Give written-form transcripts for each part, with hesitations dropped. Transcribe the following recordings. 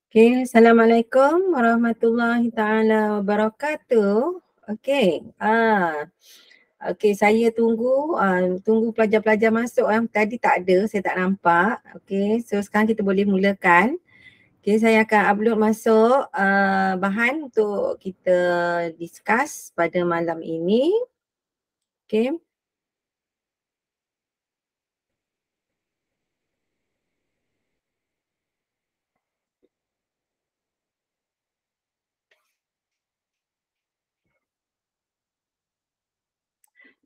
Okay, Assalamualaikum warahmatullahi taala wabarakatuh. Okay, saya tunggu pelajar-pelajar masuk. Tadi tak ada, saya tak nampak. Okay, so sekarang kita boleh mulakan. Okay, saya akan upload masuk bahan untuk kita discuss pada malam ini. Okay.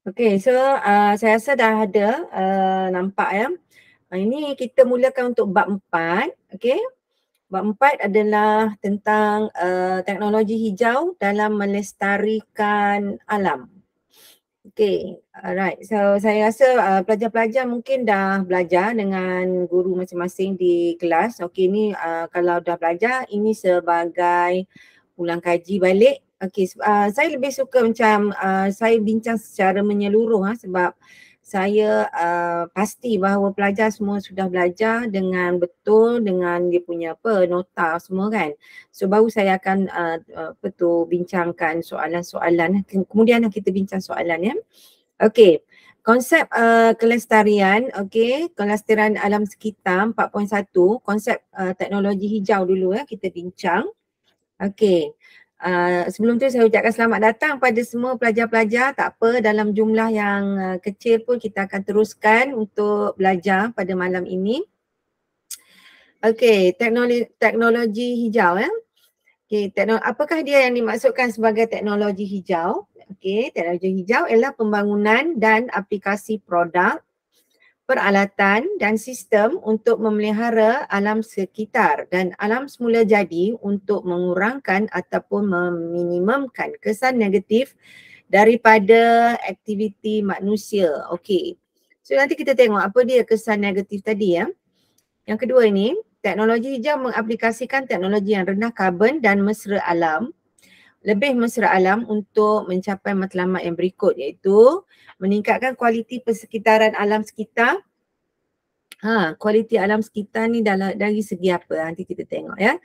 Okay, so saya rasa dah ada nampak ya. Ini kita mulakan untuk bab 4, okay. Bab 4 adalah tentang teknologi hijau dalam melestarikan alam. Okay, alright. So saya rasa pelajar-pelajar mungkin dah belajar dengan guru masing-masing di kelas. Okay, ni kalau dah belajar, ini sebagai ulang kaji balik. Okay, saya lebih suka macam saya bincang secara menyeluruh sebab saya pasti bahawa pelajar semua sudah belajar dengan betul, dengan dia punya nota semua kan. So baru saya akan bincangkan soalan-soalan. Kemudian kita bincang soalan ya. Okey. Konsep kelestarian, kelestarian alam sekitar 4.1, konsep teknologi hijau dulu kita bincang. Okey. Sebelum tu saya ucapkan selamat datang pada semua pelajar-pelajar. Tak apa, dalam jumlah yang kecil pun kita akan teruskan untuk belajar pada malam ini. Okey, teknologi hijau Okey, apakah dia yang dimaksudkan sebagai teknologi hijau? Okey, teknologi hijau ialah pembangunan dan aplikasi produk, peralatan dan sistem untuk memelihara alam sekitar dan alam semula jadi untuk mengurangkan ataupun meminimumkan kesan negatif daripada aktiviti manusia. Okey. So nanti kita tengok apa dia kesan negatif tadi ya. Yang kedua ini, teknologi hijau mengaplikasikan teknologi yang rendah karbon dan mesra alam, lebih mesra alam untuk mencapai matlamat yang berikut, iaitu meningkatkan kualiti persekitaran alam sekitar. Kualiti alam sekitar ni dari segi apa? Nanti kita tengok ya.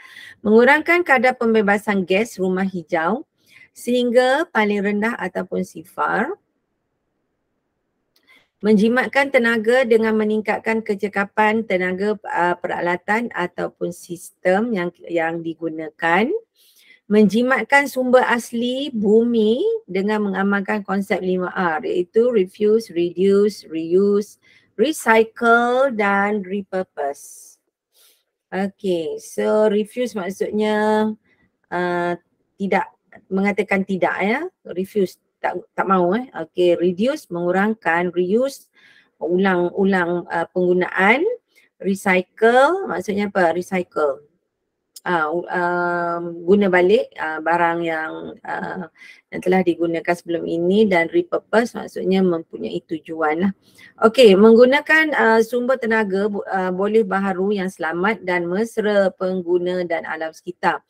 Mengurangkan kadar pembebasan gas rumah hijau sehingga paling rendah ataupun sifar. Menjimatkan tenaga dengan meningkatkan kecekapan tenaga peralatan ataupun sistem yang digunakan. Menjimatkan sumber asli bumi dengan mengamalkan konsep 5R, iaitu refuse, reduce, reuse, recycle dan repurpose. Okay, so refuse maksudnya tidak, mengatakan tidak ya, refuse tak mahu Okay, reduce mengurangkan, reuse ulang penggunaan, recycle maksudnya apa? Recycle guna balik barang yang telah digunakan sebelum ini, dan repurpose maksudnya mempunyai tujuan lah. Okey, menggunakan sumber tenaga boleh baharu yang selamat dan mesra pengguna dan alam sekitar.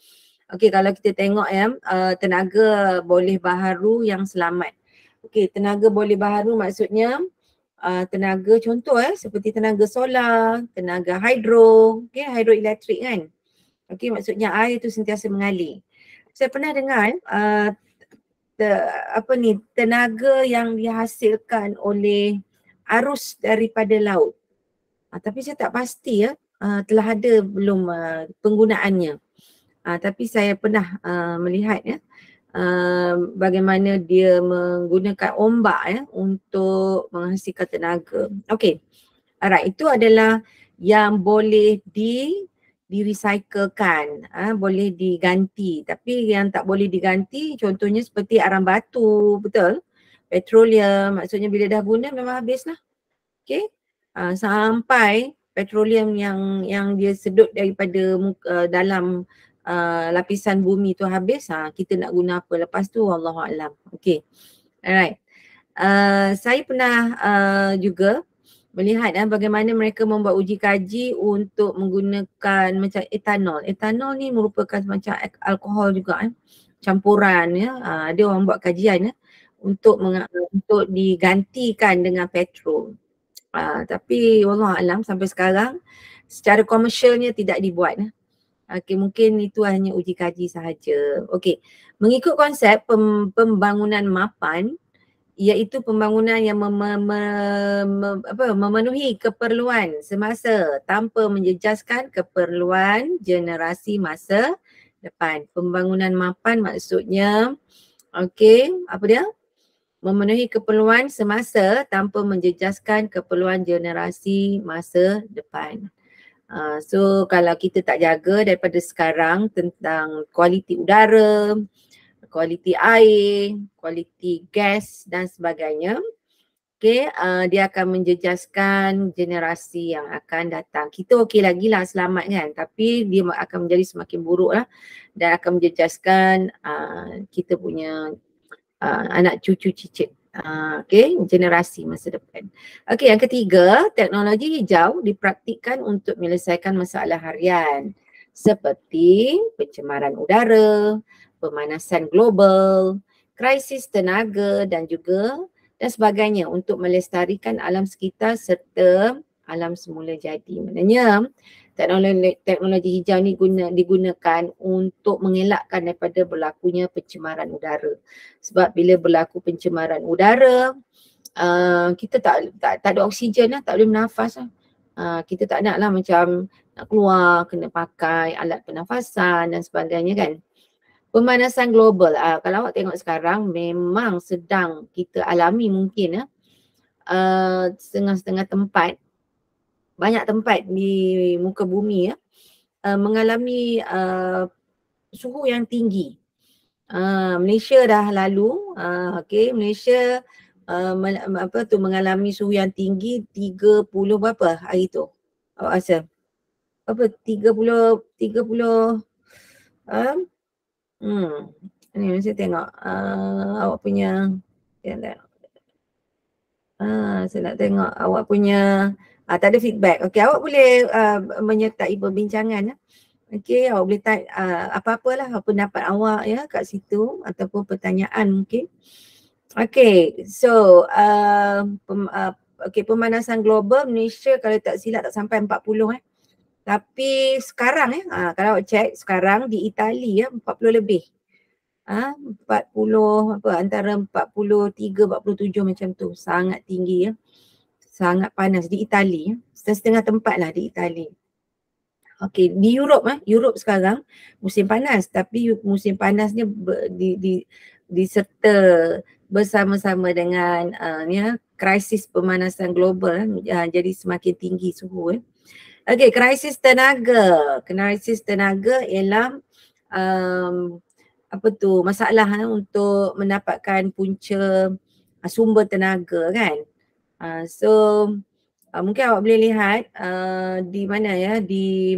Okey, kalau kita tengok ya, tenaga boleh baharu yang selamat. Okey, tenaga boleh baharu maksudnya tenaga contoh seperti tenaga solar, tenaga hidro, hidroelektrik kan. Okey, maksudnya air tu sentiasa mengalir. Saya pernah dengar tenaga yang dihasilkan oleh arus daripada laut. Tapi saya tak pasti telah ada belum penggunaannya. Tapi saya pernah melihat bagaimana dia menggunakan ombak untuk menghasilkan tenaga. Okey. Alright, itu adalah yang boleh di-recyclekan, boleh diganti. Tapi yang tak boleh diganti contohnya seperti arang batu, betul? Petroleum, maksudnya bila dah guna memang habislah. Okay? Sampai petroleum yang dia sedut daripada dalam lapisan bumi tu habis, kita nak guna apa lepas tu, Wallahualam. Okay. Alright. Saya pernah juga melihat bagaimana mereka membuat uji kaji untuk menggunakan macam etanol. Etanol ni merupakan macam alkohol juga campuran ada orang buat kajian untuk digantikan dengan petrol. Tapi wallahualam sampai sekarang secara komersialnya tidak dibuat. Okey, mungkin itu hanya uji kaji sahaja. Okey, mengikut konsep pembangunan mapan, iaitu pembangunan yang memenuhi keperluan semasa tanpa menjejaskan keperluan generasi masa depan. Pembangunan mapan maksudnya, okey, apa dia? Memenuhi keperluan semasa tanpa menjejaskan keperluan generasi masa depan. So kalau kita tak jaga daripada sekarang tentang kualiti udara, kualiti air, kualiti gas dan sebagainya, okay, dia akan menjejaskan generasi yang akan datang. Kita okey lagi lah selamat kan, tapi dia akan menjadi semakin buruk lah dan akan menjejaskan kita punya anak cucu cicit. Okay, generasi masa depan. Okay, yang ketiga, teknologi hijau dipraktikkan untuk menyelesaikan masalah harian seperti pencemaran udara, pemanasan global, krisis tenaga dan sebagainya untuk melestarikan alam sekitar serta alam semula jadi. Maknanya teknologi hijau ni digunakan untuk mengelakkan daripada berlakunya pencemaran udara. Sebab bila berlaku pencemaran udara, kita tak ada oksigen lah, tak boleh bernafas lah. Kita tak nak lah macam nak keluar, kena pakai alat pernafasan dan sebagainya kan. Pemanasan global, kalau awak tengok sekarang memang sedang kita alami mungkin setengah-setengah tempat, banyak tempat di muka bumi mengalami suhu yang tinggi. Malaysia dah lalu, okay, Malaysia mengalami suhu yang tinggi 30 berapa hari tu? Awak rasa? Apa 30 ni saya tengok awak punya saya nak tengok awak punya tak ada feedback. Okey, awak boleh menyertai perbincangan. Okey, awak boleh type apa-apalah pendapat awak ya kat situ ataupun pertanyaan mungkin. Okey, so pemanasan global Malaysia kalau tak silap tak sampai 40 Tapi sekarang kalau awak check sekarang di Itali 40 lebih. 40 antara 43 47 macam tu, sangat tinggi sangat panas di Itali setengah tempat lah di Itali. Okey, di Europe sekarang musim panas, tapi musim panasnya diserta bersama-sama dengan krisis pemanasan global jadi semakin tinggi suhu. Okey, krisis tenaga ialah masalah untuk mendapatkan punca sumber tenaga kan. Mungkin awak boleh lihat di mana di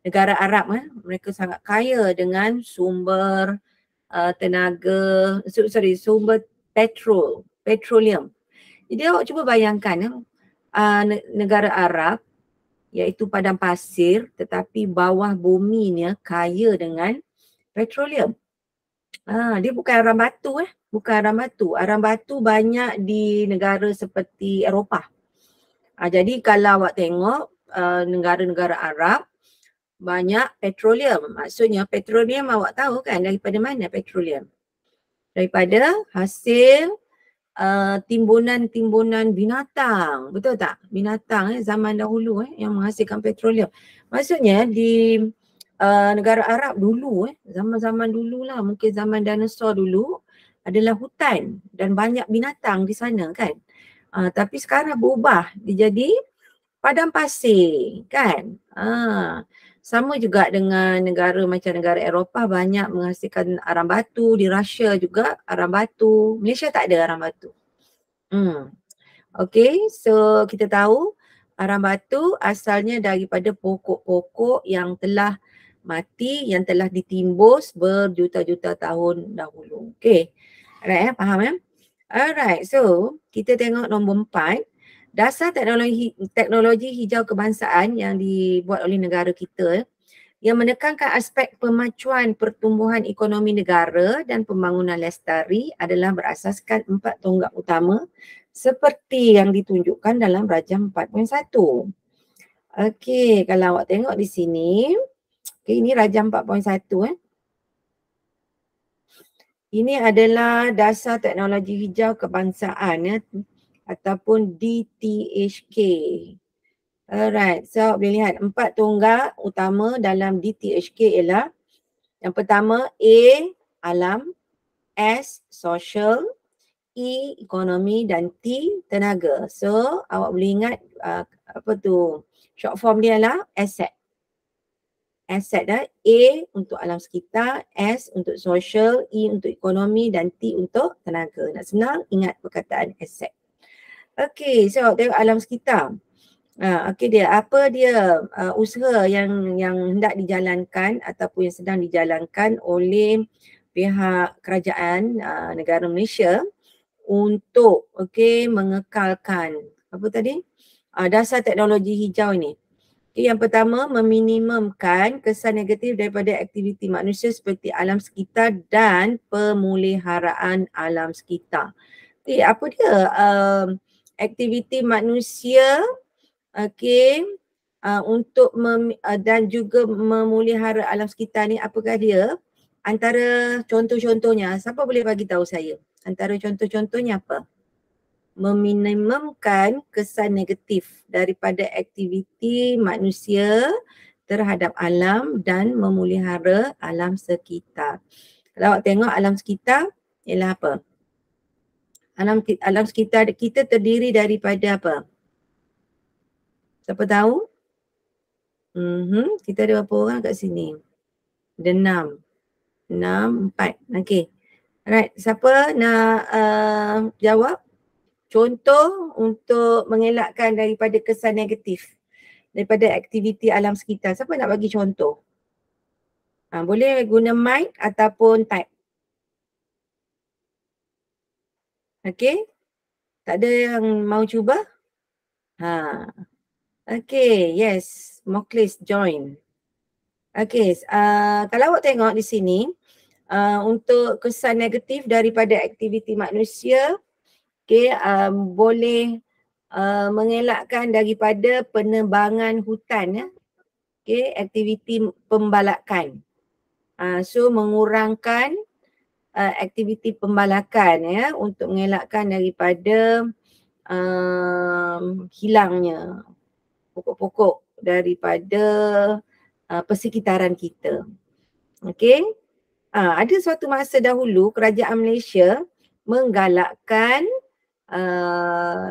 negara Arab mereka sangat kaya dengan sumber tenaga, sumber petroleum. Jadi awak cuba bayangkan negara Arab iaitu padang pasir tetapi bawah buminya kaya dengan petroleum. Dia bukan arang batu bukan arang batu. Arang batu banyak di negara seperti Eropah. Jadi kalau awak tengok negara-negara Arab banyak petroleum. Maksudnya petroleum awak tahu kan daripada mana petroleum? Daripada hasil timbunan binatang. Betul tak? Binatang zaman dahulu yang menghasilkan petroleum. Maksudnya di negara Arab dulu zaman-zaman dulu lah, mungkin zaman dinosaur dulu adalah hutan dan banyak binatang di sana kan. Tapi sekarang berubah dia jadi padang pasir kan. Sama juga dengan negara macam negara Eropah banyak menghasilkan arang batu, di Russia juga arang batu. Malaysia tak ada arang batu. Okay, so kita tahu arang batu asalnya daripada pokok-pokok yang telah mati, yang telah ditimbus berjuta-juta tahun dahulu. Okay, alright faham Alright, so kita tengok nombor 4. Dasar teknologi hijau kebangsaan yang dibuat oleh negara kita yang menekankan aspek pemacuan pertumbuhan ekonomi negara dan pembangunan lestari adalah berasaskan 4 tonggak utama seperti yang ditunjukkan dalam Rajam 4.1. Okey, kalau awak tengok di sini, Okay, ini Rajah 4.1 Ini adalah Dasar Teknologi Hijau Kebangsaan ataupun DTHK. Alright, so boleh lihat 4 tonggak utama dalam DTHK ialah yang pertama A, alam, S, social, E, ekonomi dan T, tenaga. So awak boleh ingat apa tu, short form dia lah asset. Asset A untuk alam sekitar, S untuk social, E untuk ekonomi dan T untuk tenaga. Nak senang ingat perkataan asset. Okey, so tengok alam sekitar. Okey dia, apa dia usaha yang hendak dijalankan ataupun yang sedang dijalankan oleh pihak kerajaan negara Malaysia untuk mengekalkan apa tadi? Dasar teknologi hijau ni. Yang pertama, meminimumkan kesan negatif daripada aktiviti manusia seperti alam sekitar dan pemeliharaan alam sekitar. Apa dia aktiviti manusia untuk dan juga memelihara alam sekitar ni, apakah dia? Antara contoh-contohnya, siapa boleh bagi tahu saya? Antara contoh-contohnya apa? Meminimumkan kesan negatif daripada aktiviti manusia terhadap alam dan memelihara alam sekitar. Kalau awak tengok alam sekitar ialah apa? Alam sekitar kita terdiri daripada apa? Siapa tahu? Kita ada berapa orang kat sini? Ada 6. 4. Okey. Alright, siapa nak jawab? Contoh untuk mengelakkan daripada kesan negatif daripada aktiviti alam sekitar. Siapa nak bagi contoh? Boleh guna mic ataupun type. Okey? Tak ada yang mau cuba? Okey, yes. Moklis join. Okey, kalau awak tengok di sini, untuk kesan negatif daripada aktiviti manusia, boleh mengelakkan daripada penebangan hutan, aktiviti pembalakan. So mengurangkan aktiviti pembalakan untuk mengelakkan daripada hilangnya pokok-pokok daripada persekitaran kita. Okey. Ada suatu masa dahulu kerajaan Malaysia menggalakkan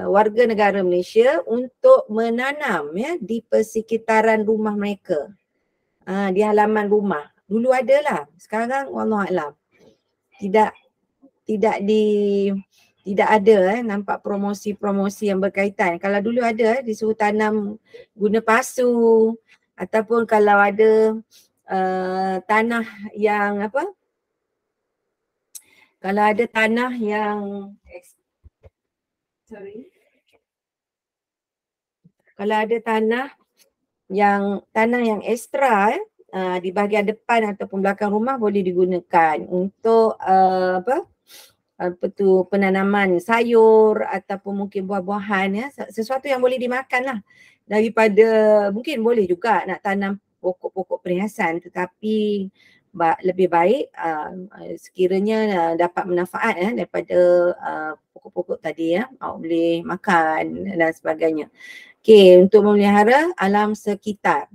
warga negara Malaysia untuk menanam di persekitaran rumah mereka. Di halaman rumah. Dulu adalah, sekarang wallahualam. Tidak ada nampak promosi-promosi yang berkaitan. Kalau dulu ada disuruh tanam guna pasu ataupun kalau ada tanah yang apa? Kalau ada tanah yang kalau ada tanah yang ekstra di bahagian depan ataupun belakang rumah boleh digunakan untuk penanaman sayur ataupun mungkin buah-buahan sesuatu yang boleh dimakan lah, daripada mungkin boleh juga nak tanam pokok-pokok perhiasan tetapi lebih baik sekiranya dapat manfaat daripada pokok-pokok tadi awak boleh makan dan sebagainya. Okey, untuk memelihara alam sekitar.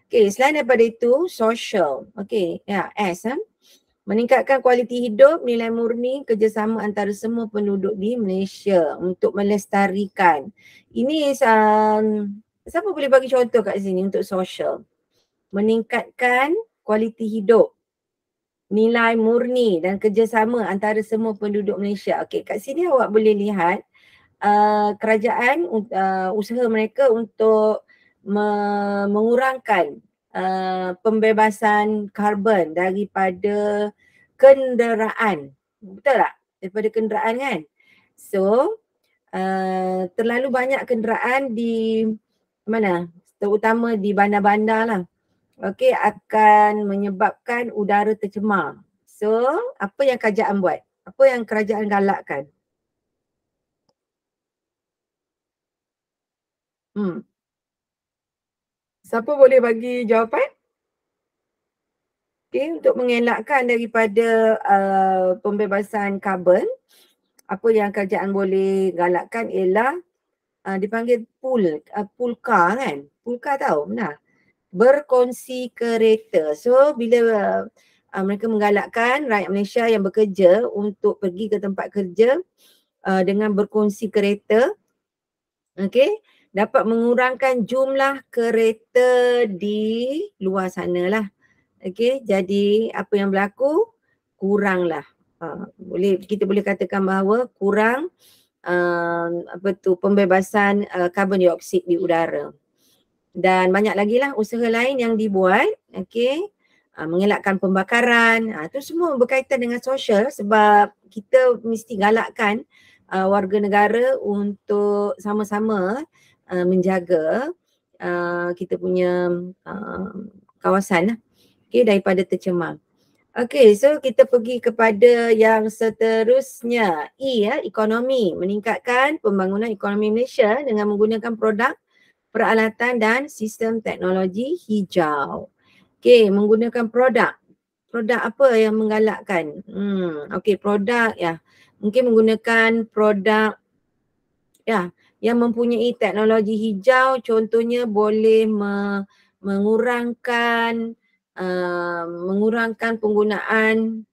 Okey, selain daripada itu, social. Okey, S. Meningkatkan kualiti hidup, nilai murni, kerjasama antara semua penduduk di Malaysia untuk melestarikan. Ini siapa boleh bagi contoh kat sini untuk social? Meningkatkan kualiti hidup, nilai murni dan kerjasama antara semua penduduk Malaysia. Okey, kat sini awak boleh lihat kerajaan usaha mereka untuk mengurangkan pembebasan karbon daripada kenderaan. Betul tak? Daripada kenderaan kan? So, terlalu banyak kenderaan di mana? Terutama di bandar-bandar lah. Okey, akan menyebabkan udara tercemar. So, apa yang kerajaan buat? Apa yang kerajaan galakkan? Siapa boleh bagi jawapan? Okay, untuk mengelakkan daripada pembebasan karbon, apa yang kerajaan boleh galakkan ialah dipanggil pulkar kan? Pulkar tahu? Benar? Berkongsi kereta. So bila mereka menggalakkan rakyat Malaysia yang bekerja untuk pergi ke tempat kerja dengan berkongsi kereta, okay, dapat mengurangkan jumlah kereta di luar sana lah. Okay, jadi apa yang berlaku? Kuranglah. Kita boleh katakan bahawa kurang pembebasan karbon dioksida di udara. Dan banyak lagi lah usaha lain yang dibuat, okay, mengelakkan pembakaran. Itu semua berkaitan dengan sosial sebab kita mesti galakkan warga negara untuk sama-sama menjaga kita punya kawasan lah. Okay, daripada tercemar. Okay, so kita pergi kepada yang seterusnya. Ekonomi. Meningkatkan pembangunan ekonomi Malaysia dengan menggunakan produk, peralatan dan sistem teknologi hijau. Okay, menggunakan produk. Produk apa yang menggalakkan? Okay, produk ya. Mungkin menggunakan produk ya yang mempunyai teknologi hijau, contohnya boleh mengurangkan penggunaan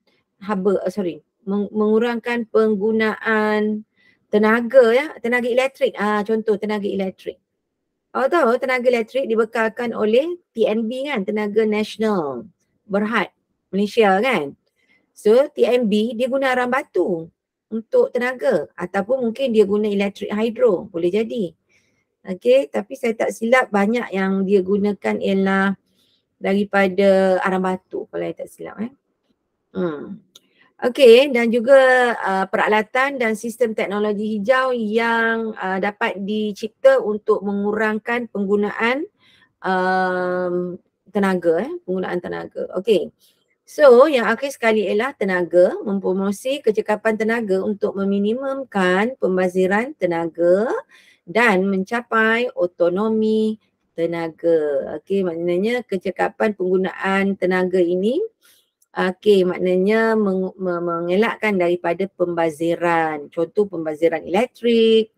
mengurangkan penggunaan tenaga ya, tenaga elektrik. Contoh tenaga elektrik. Tahu tenaga elektrik dibekalkan oleh TNB kan, Tenaga Nasional Berhad Malaysia kan. So TNB dia guna arang batu untuk tenaga ataupun mungkin dia guna elektrik hidro, boleh jadi. Okay, tapi saya tak silap banyak yang dia gunakan ialah daripada arang batu kalau saya tak silap. Okay, dan juga peralatan dan sistem teknologi hijau yang dapat dicipta untuk mengurangkan penggunaan penggunaan tenaga. Okay, so yang akhir sekali ialah tenaga, mempromosi kecekapan tenaga untuk meminimumkan pembaziran tenaga dan mencapai otonomi tenaga. Okay, maknanya kecekapan penggunaan tenaga ini maknanya mengelakkan daripada pembaziran. Contoh pembaziran elektrik,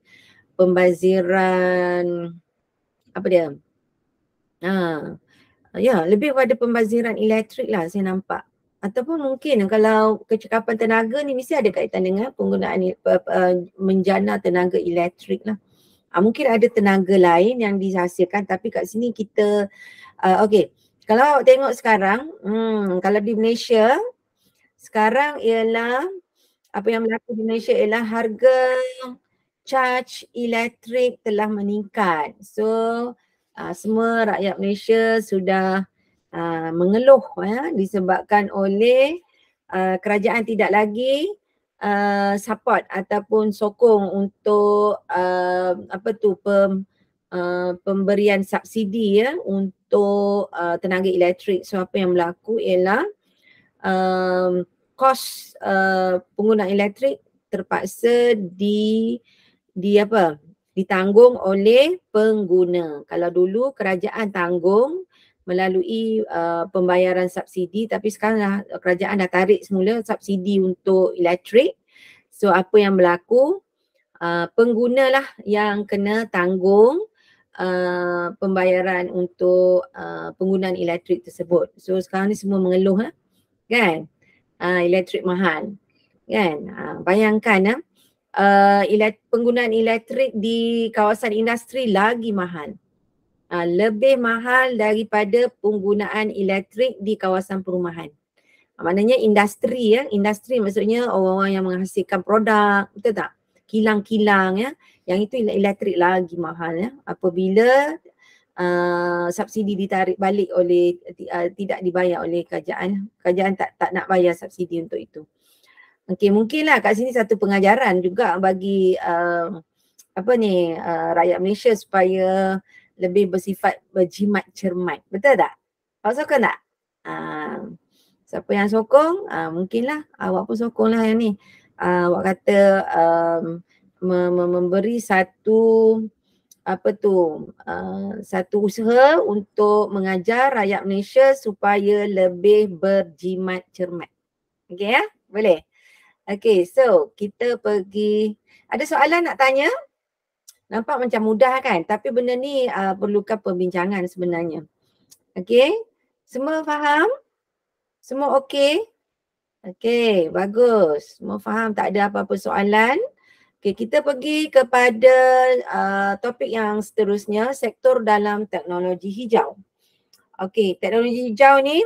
pembaziran apa dia? Lebih pada pembaziran elektrik lah saya nampak. Ataupun mungkin kalau kecekapan tenaga ni mesti ada kaitan dengan penggunaan menjana tenaga elektrik lah. Mungkin ada tenaga lain yang dihasilkan tapi kat sini kita kalau tengok sekarang, kalau di Malaysia sekarang ialah apa yang berlaku di Malaysia ialah harga caj elektrik telah meningkat. So semua rakyat Malaysia sudah mengeluh disebabkan oleh kerajaan tidak lagi support ataupun sokong untuk pemberian subsidi untuk tenaga elektrik. So apa yang berlaku ialah kos penggunaan elektrik terpaksa ditanggung oleh pengguna. Kalau dulu kerajaan tanggung melalui pembayaran subsidi, tapi sekarang kerajaan dah tarik semula subsidi untuk elektrik. So apa yang berlaku, pengguna lah yang kena tanggung pembayaran untuk penggunaan elektrik tersebut. So sekarang ni semua mengeluh kan, elektrik mahal kan. Bayangkan penggunaan elektrik di kawasan industri lagi mahal. Lebih mahal daripada penggunaan elektrik di kawasan perumahan. Maknanya industri industri maksudnya orang-orang yang menghasilkan produk, betul tak? Kilang-kilang yang itu elektrik lagi mahal apabila subsidi ditarik balik oleh tidak dibayar oleh kerajaan. Kerajaan tak nak bayar subsidi untuk itu. Okey, mungkinlah kat sini satu pengajaran juga bagi rakyat Malaysia supaya lebih bersifat berjimat cermat. Betul tak? Awak sokong tak? Siapa yang sokong, mungkinlah awak pun sokonglah yang ni. Awak kata memberi satu satu usaha untuk mengajar rakyat Malaysia supaya lebih berjimat cermat. Okey ya? Boleh? Okey, so kita pergi. Ada soalan nak tanya? Nampak macam mudah kan? Tapi benda ni perlukan perbincangan sebenarnya. Okey? Semua faham? Semua okey? Okey, bagus. Semua faham, tak ada apa-apa soalan. Okey, kita pergi kepada topik yang seterusnya, sektor dalam teknologi hijau. Okey, teknologi hijau ni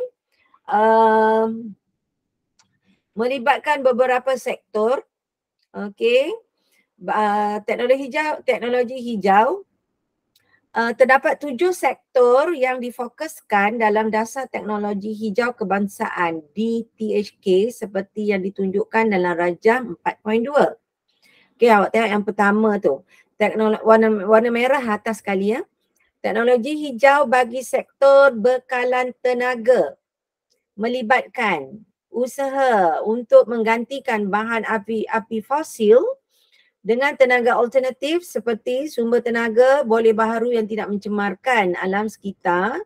melibatkan beberapa sektor. Okey, teknologi hijau terdapat 7 sektor yang difokuskan dalam dasar teknologi hijau kebangsaan DTHK seperti yang ditunjukkan dalam rajah 4.2. Okey, awak tengok yang pertama tu. Warna merah atas sekali ya. Teknologi hijau bagi sektor bekalan tenaga melibatkan usaha untuk menggantikan bahan api fosil dengan tenaga alternatif seperti sumber tenaga boleh baharu yang tidak mencemarkan alam sekitar,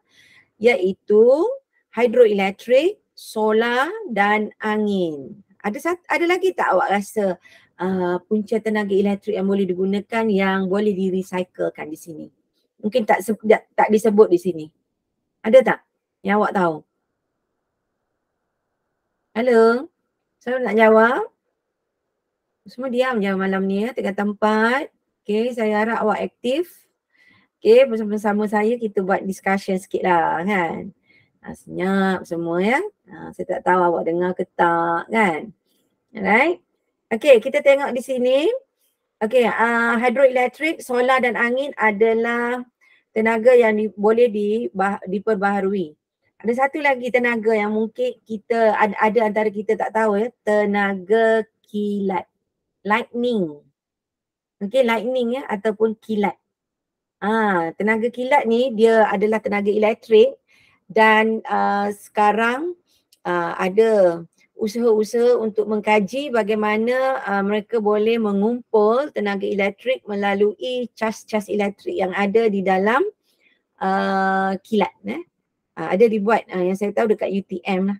iaitu hidroelektrik, solar dan angin. Ada lagi tak awak rasa punca tenaga elektrik yang boleh digunakan yang boleh direcyclekan di sini? Mungkin tak disebut di sini. Ada tak yang awak tahu? Halo? Siapa nak jawab? Semua diam je malam ni ya, tengah tempat. Okay, saya harap awak aktif. Okay, bersama-sama saya kita buat discussion sikit lah kan. Senyap semua ya. Saya tak tahu awak dengar ke tak kan. Alright. Okay, kita tengok di sini. Okay, hidroelektrik, solar dan angin adalah tenaga yang boleh diperbaharui. Ada satu lagi tenaga yang mungkin kita ada antara kita tak tahu ya, tenaga kilat. Lightning. Okay, lightning ya ataupun kilat. Tenaga kilat ni dia adalah tenaga elektrik dan sekarang ada usaha-usaha untuk mengkaji bagaimana mereka boleh mengumpul tenaga elektrik melalui cas-cas elektrik yang ada di dalam kilat. Ada dibuat yang saya tahu dekat UTM lah.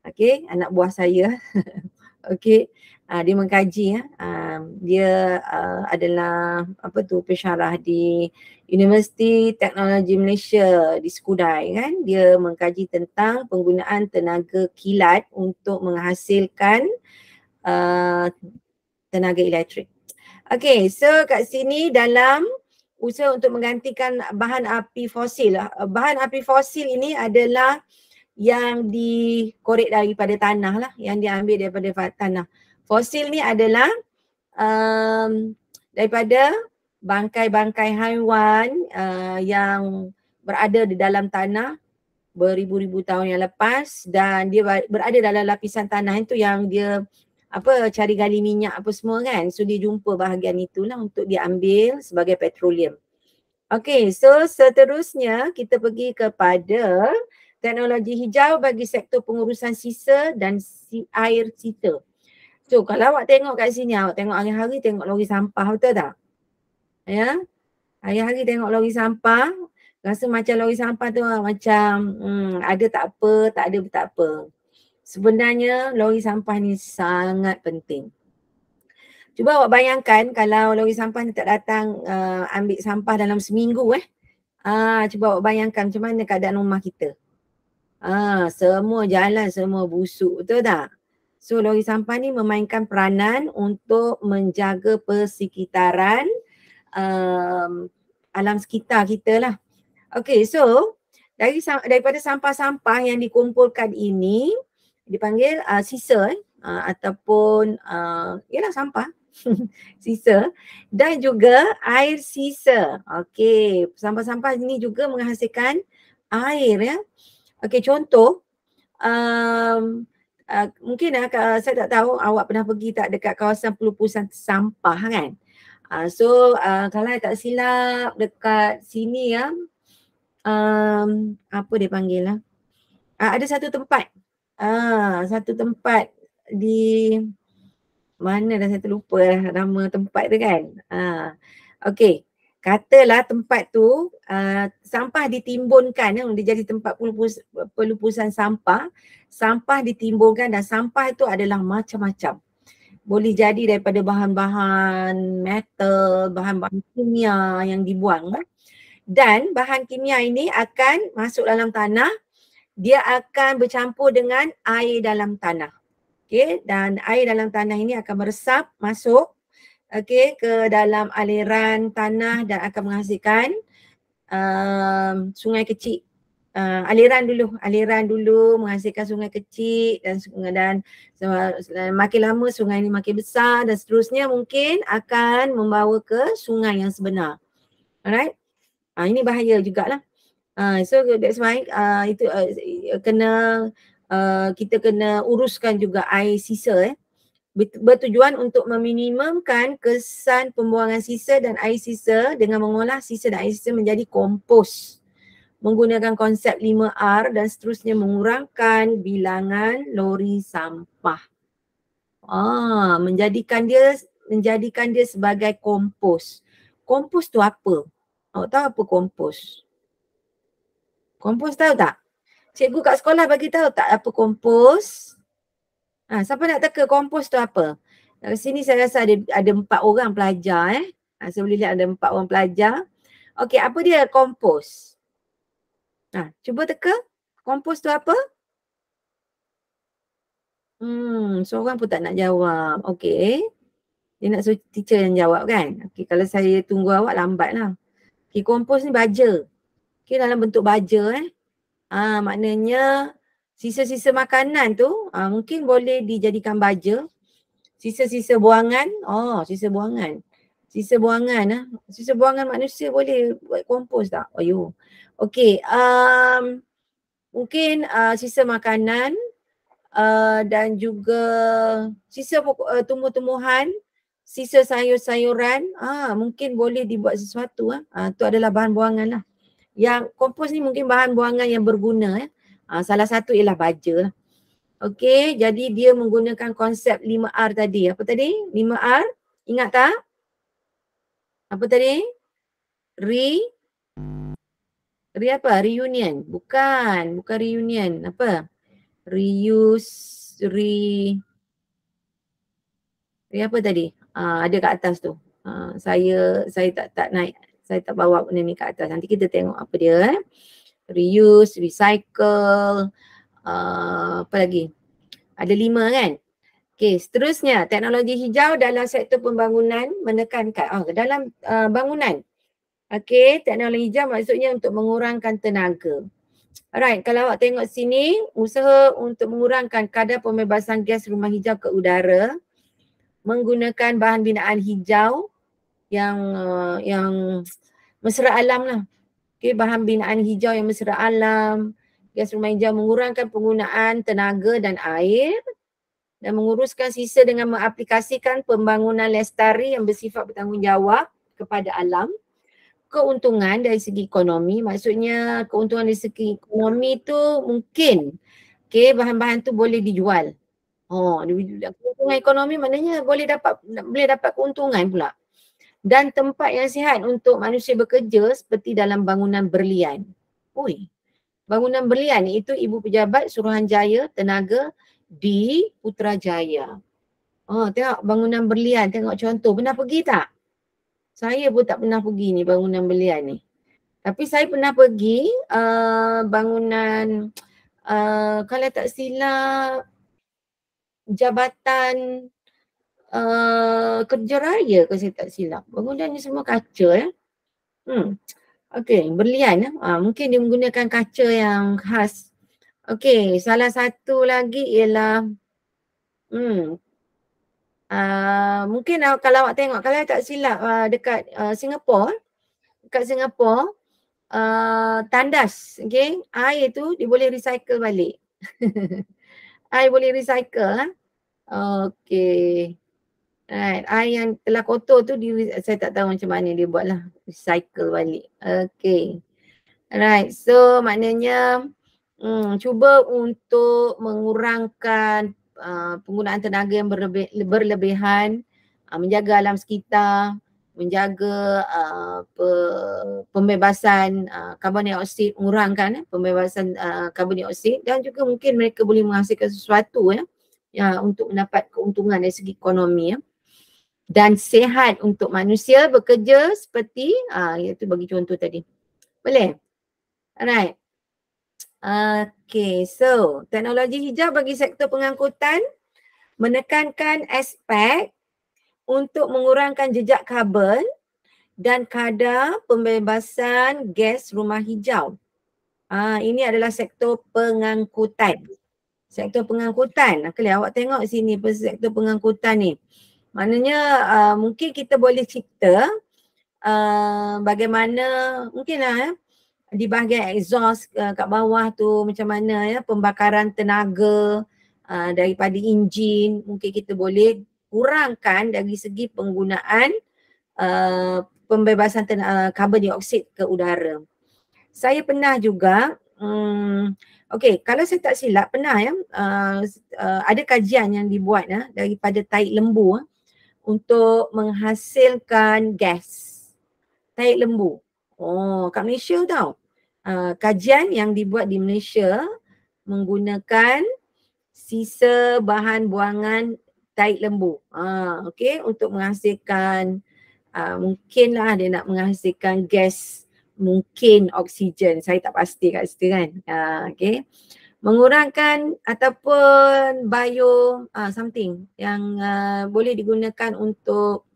Okay, anak buah saya. Okay, dia mengkaji dia adalah pensyarah di Universiti Teknologi Malaysia di Skudai kan. Dia mengkaji tentang penggunaan tenaga kilat untuk menghasilkan tenaga elektrik. Okay, so kat sini dalam usaha untuk menggantikan bahan api fosil. Bahan api fosil ini adalah yang dikorek daripada tanah lah, yang diambil daripada tanah. Fosil ni adalah daripada bangkai-bangkai haiwan yang berada di dalam tanah beribu-ribu tahun yang lepas dan dia berada dalam lapisan tanah itu yang dia cari gali minyak apa semua kan. So dia jumpa bahagian itulah untuk diambil sebagai petroleum. Okay, so seterusnya kita pergi kepada teknologi hijau bagi sektor pengurusan sisa dan air sisa. So kalau awak tengok kat sini, awak tengok hari-hari tengok lori sampah, betul tak? Ya, hari-hari tengok lori sampah, rasa macam lori sampah tu macam ada tak apa, tak ada tak apa. Sebenarnya lori sampah ni sangat penting. Cuba awak bayangkan kalau lori sampah ni tak datang ambil sampah dalam seminggu cuba awak bayangkan macam mana keadaan rumah kita. Semua jalan semua busuk, betul tak? So lori sampah ni memainkan peranan untuk menjaga persekitaran alam sekitar kita lah. Okay, so daripada sampah-sampah yang dikumpulkan ini dipanggil sisa ataupun ialah sampah sisa dan juga air sisa. Okay, sampah-sampah ini juga menghasilkan air ya. Okay, contoh mungkin saya tak tahu awak pernah pergi tak dekat kawasan pelupusan sampah kan. So kalau tak silap dekat sini ya, apa dia panggil lah. Ada satu tempat di mana dah saya terlupa nama tempat tu kan. Okay, katalah tempat tu sampah ditimbunkan, dia jadi tempat pelupusan sampah. Sampah ditimbunkan dan sampah itu adalah macam-macam. Boleh jadi daripada bahan-bahan metal, bahan-bahan kimia yang dibuang. Dan bahan kimia ini akan masuk dalam tanah, dia akan bercampur dengan air dalam tanah. Okay, dan air dalam tanah ini akan meresap masuk ke dalam aliran tanah dan akan menghasilkan sungai kecil. Aliran dulu menghasilkan sungai kecil dan makin lama sungai ini makin besar dan seterusnya mungkin akan membawa ke sungai yang sebenar. Alright. Ini bahaya jugalah. So that's why itu kita kena uruskan juga air sisa bertujuan untuk meminimumkan kesan pembuangan sisa dan air sisa dengan mengolah sisa dan air sisa menjadi kompos menggunakan konsep 5R dan seterusnya mengurangkan bilangan lori sampah. Menjadikan dia sebagai kompos. Kompos tu apa? Awak tahu apa kompos? Kompos tahu tak? Cikgu kat sekolah bagi tahu tak apa kompos? Siapa nak teka kompos tu apa? Di sini saya rasa ada 4 orang pelajar saya boleh lihat ada 4 orang pelajar. Okey, apa dia kompos? Cuba teka. Kompos tu apa? Seorang pun tak nak jawab. Okey. Dia nak suruh teacher yang jawab kan? Okey, kalau saya tunggu awak lambatlah. Okey, kompos ni baja. Okey, dalam bentuk baja maknanya sisa-sisa makanan tu mungkin boleh dijadikan baja. Sisa-sisa buangan, sisa buangan. Sisa buangan manusia boleh buat kompos tak? Okey, mungkin sisa makanan dan juga sisa tumbuh-tumbuhan, sisa sayur-sayuran, mungkin boleh dibuat sesuatu. Tu adalah bahan buangan lah. Yang kompos ni mungkin bahan buangan yang berguna. Salah satu ialah baja lah. Okey, jadi dia menggunakan konsep 5R tadi. Apa tadi? 5R, ingat tak? Apa tadi? Apa? Reunion. Bukan reunion. Apa? Reuse, apa tadi? Ada kat atas tu. Saya tak naik. Saya tak bawa benda ni kat atas. Nanti kita tengok apa dia. Reuse, recycle, apa lagi? Ada 5 kan? Okey, seterusnya teknologi hijau dalam sektor pembangunan menekankan dalam bangunan. Okey, teknologi hijau maksudnya untuk mengurangkan tenaga. Alright, kalau awak tengok sini, usaha untuk mengurangkan kadar pembebasan gas rumah hijau ke udara menggunakan bahan binaan hijau yang mesra alam lah. Okey, bahan binaan hijau yang mesra alam, gas rumah hijau mengurangkan penggunaan tenaga dan air dan menguruskan sisa dengan mengaplikasikan pembangunan lestari yang bersifat bertanggungjawab kepada alam. Keuntungan dari segi ekonomi, maksudnya keuntungan dari segi ekonomi tu mungkin bahan-bahan tu boleh dijual. Keuntungan ekonomi maknanya boleh dapat keuntungan pula. Dan tempat yang sihat untuk manusia bekerja seperti dalam bangunan berlian. Bangunan berlian itu Ibu Pejabat Suruhanjaya Tenaga di Putrajaya. Tengok bangunan berlian, tengok contoh. Pernah pergi tak? Saya pun tak pernah pergi ni bangunan berlian ni. Tapi saya pernah pergi bangunan kalau tak silap Jabatan Kerja Raya kalau saya tak silap. Bangunan ni semua kaca Okey, berlian mungkin dia menggunakan kaca yang khas. Okey, salah satu lagi ialah mungkin kalau awak tengok, kalau tak silap dekat Singapura, tandas, air tu dia boleh recycle balik. Air boleh recycle okey. Right. Air yang telah kotor tu saya tak tahu macam mana dia buat lah. Recycle balik. Okey. Alright. So maknanya cuba untuk mengurangkan penggunaan tenaga yang berlebihan, menjaga alam sekitar menjaga pembebasan karbon dioksida, mengurangkan pembebasan karbon dioksida, dan juga mungkin mereka boleh menghasilkan sesuatu untuk mendapat keuntungan dari segi ekonomi dan sihat untuk manusia bekerja seperti iaitu bagi contoh tadi. Boleh? Alright. Okay, so teknologi hijau bagi sektor pengangkutan menekankan aspek untuk mengurangkan jejak karbon dan kadar pembebasan gas rumah hijau. Ini adalah sektor pengangkutan. Sektor pengangkutan. Kelih awak tengok sini sektor pengangkutan ni. Maknanya mungkin kita boleh cipta bagaimana mungkinlah di bahagian exhaust kat bawah tu macam mana pembakaran tenaga daripada enjin, mungkin kita boleh kurangkan dari segi penggunaan pembebasan karbon dioksida ke udara. Saya pernah juga kalau saya tak silap pernah ada kajian yang dibuat daripada tahi lembu untuk menghasilkan gas. Tahi lembu. Kat Malaysia tau. Kajian yang dibuat di Malaysia menggunakan sisa bahan buangan tahi lembu. Untuk menghasilkan mungkinlah dia nak menghasilkan gas, mungkin oksigen. Saya tak pasti kat situ kan. Mengurangkan ataupun bio something yang boleh digunakan untuk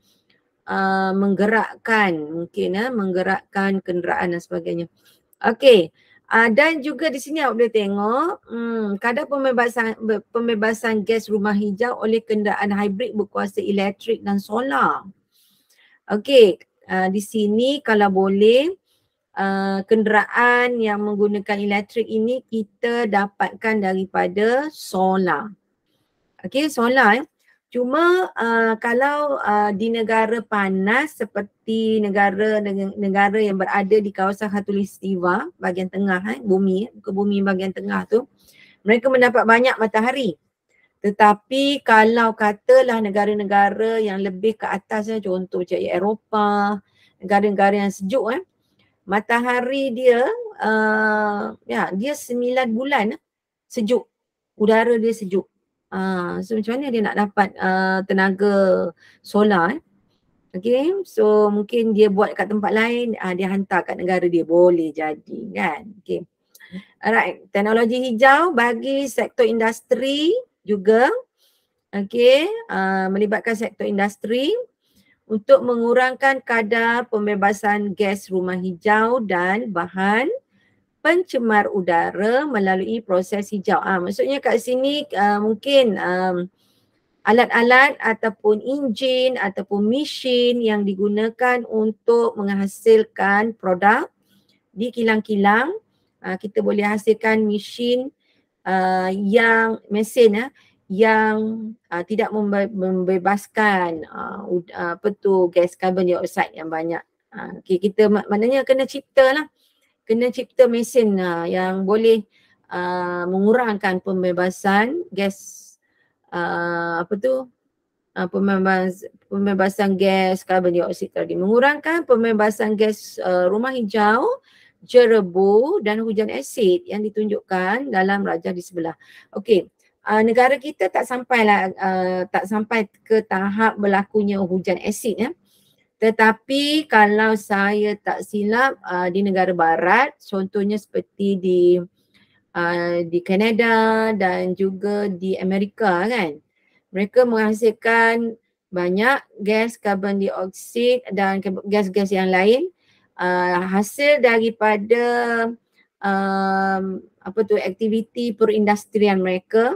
menggerakkan menggerakkan kenderaan dan sebagainya. Dan juga di sini awak boleh tengok kadar pembebasan gas rumah hijau oleh kenderaan hybrid berkuasa elektrik dan solar. Di sini kalau boleh kenderaan yang menggunakan elektrik ini kita dapatkan daripada solar. Solar Cuma kalau di negara panas seperti negara yang berada di kawasan khatulistiwa bahagian tengah bumi, muka bumi bahagian tengah tu, mereka mendapat banyak matahari. Tetapi kalau katalah negara-negara yang lebih ke atas, contoh macam Eropah, negara-negara yang sejuk, matahari dia dia 9 bulan sejuk, udara dia sejuk. So macam mana dia nak dapat tenaga solar so mungkin dia buat kat tempat lain, dia hantar kat negara dia, boleh jadi kan. Alright, teknologi hijau bagi sektor industri juga melibatkan sektor industri untuk mengurangkan kadar pembebasan gas rumah hijau dan bahan pencemar udara melalui proses hijau. Maksudnya kat sini mungkin alat-alat ataupun enjin ataupun mesin yang digunakan untuk menghasilkan produk di kilang-kilang. Kita boleh hasilkan mesin yang tidak membebaskan gas karbon dioksida yang banyak. Kita maknanya kena cipta mesin yang boleh mengurangkan pembebasan gas pembebasan gas karbon dioksida tadi, mengurangkan pembebasan gas rumah hijau, jerebu dan hujan asid yang ditunjukkan dalam rajah di sebelah. Negara kita tak sampai ke tahap berlakunya hujan asid Tetapi kalau saya tak silap di negara barat, contohnya seperti di Kanada dan juga di Amerika kan, mereka menghasilkan banyak gas karbon dioksida dan gas-gas yang lain hasil daripada aktiviti perindustrian mereka,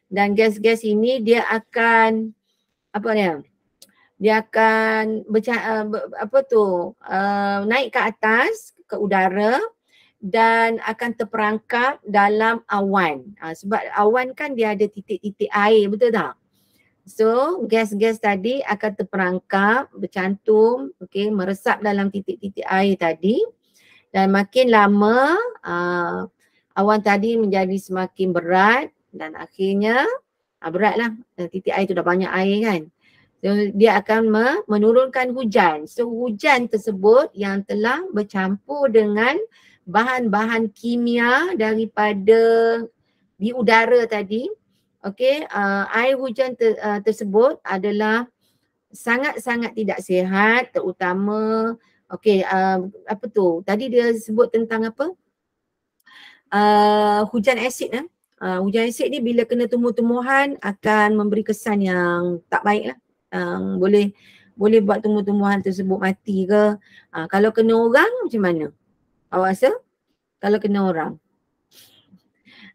dan gas-gas ini dia akan naik ke atas ke udara dan akan terperangkap dalam awan. Sebab awan kan dia ada titik-titik air, betul tak? So gas-gas tadi akan terperangkap, bercantum, meresap dalam titik-titik air tadi, dan makin lama awan tadi menjadi semakin berat dan akhirnya beratlah, titik air tu dah banyak air kan. Dia akan menurunkan hujan. So hujan tersebut yang telah bercampur dengan bahan-bahan kimia daripada di udara tadi. Okey, air hujan tersebut adalah sangat-sangat tidak sihat, terutama apa tu? Tadi dia sebut tentang apa? Hujan asid hujan asid ni bila kena tumbuh-tumbuhan akan memberi kesan yang tak baik lah. Boleh buat tumbuh-tumbuhan tersebut mati ke. Kalau kena orang macam mana? Awak rasa? Kalau kena orang.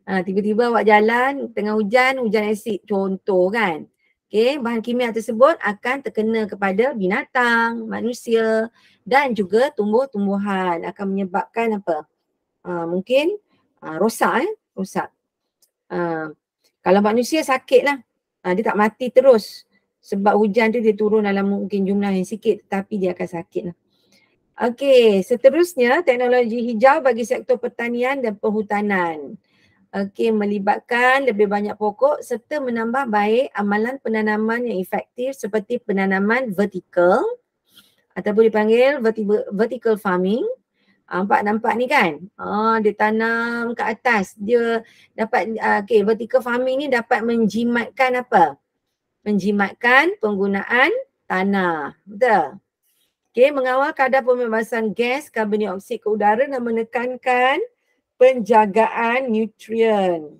Tiba-tiba awak jalan tengah hujan asid contoh kan. Okay, bahan kimia tersebut akan terkena kepada binatang, manusia dan juga tumbuh-tumbuhan. Akan menyebabkan apa? Mungkin rosak. Kalau manusia sakit lah. Dia tak mati terus. Sebab hujan tu dia turun dalam mungkin jumlah yang sikit tapi dia akan sakit lah. Okey, seterusnya teknologi hijau bagi sektor pertanian dan perhutanan. Okey, melibatkan lebih banyak pokok serta menambah baik amalan penanaman yang efektif seperti penanaman vertikal ataupun dipanggil vertical farming. Nampak ni kan? Dia tanam ke atas. Dia dapat, vertical farming ni dapat menjimatkan apa? Menjimatkan penggunaan tanah. Betul? Okay, mengawal kadar pembebasan gas karbon dioksida ke udara dan menekankan penjagaan nutrien.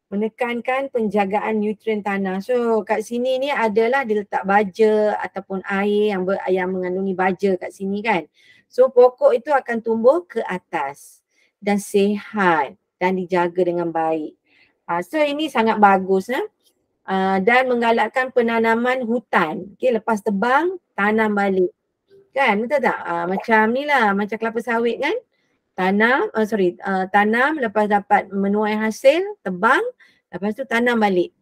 Menekankan penjagaan nutrien tanah. So kat sini ni adalah dia letak baja ataupun air yang mengandungi baja kat sini kan. So pokok itu akan tumbuh ke atas dan sihat dan dijaga dengan baik. So ini sangat bagus dan menggalakkan penanaman hutan. Okay, lepas tebang, tanam balik. Kan, betul tak? Macam ni lah, macam kelapa sawit kan. Tanam lepas dapat menuai hasil, tebang, lepas tu tanam balik.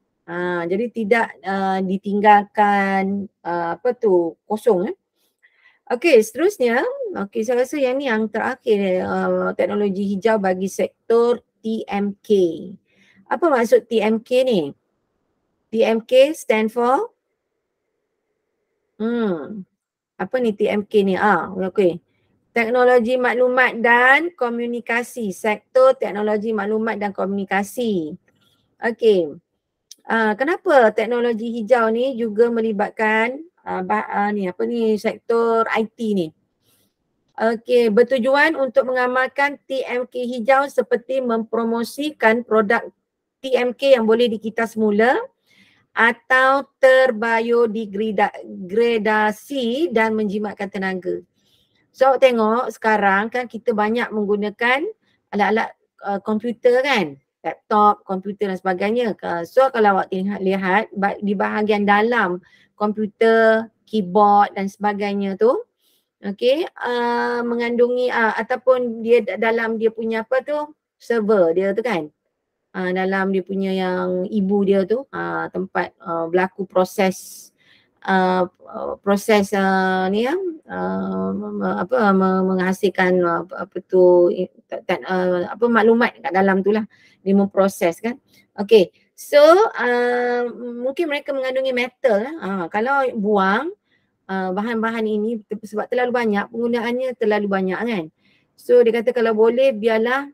Jadi tidak ditinggalkan kosong. Okey, seterusnya, saya rasa yang ni yang terakhir teknologi hijau bagi sektor TMK. Apa maksud TMK ni? TMK stand for apa ni TMK ni? Okey. Teknologi maklumat dan komunikasi, sektor teknologi maklumat dan komunikasi. Okey. Kenapa teknologi hijau ni juga melibatkan sektor IT ni? Okey, bertujuan untuk mengamalkan TMK hijau seperti mempromosikan produk TMK yang boleh dikitas semula atau terbiodegradasi dan menjimatkan tenaga. So tengok sekarang kan kita banyak menggunakan alat-alat komputer kan, laptop, komputer dan sebagainya. So kalau awak lihat di bahagian dalam komputer, keyboard dan sebagainya tu, mengandungi ataupun dia dalam dia punya server dia tu kan. Dalam dia punya yang ibu dia tu tempat berlaku proses menghasilkan maklumat kat dalam tu lah, dia memproses kan. Okey, so mungkin mereka mengandungi metal kalau buang bahan-bahan ini sebab terlalu banyak, penggunaannya terlalu banyak kan. So dia kata kalau boleh biarlah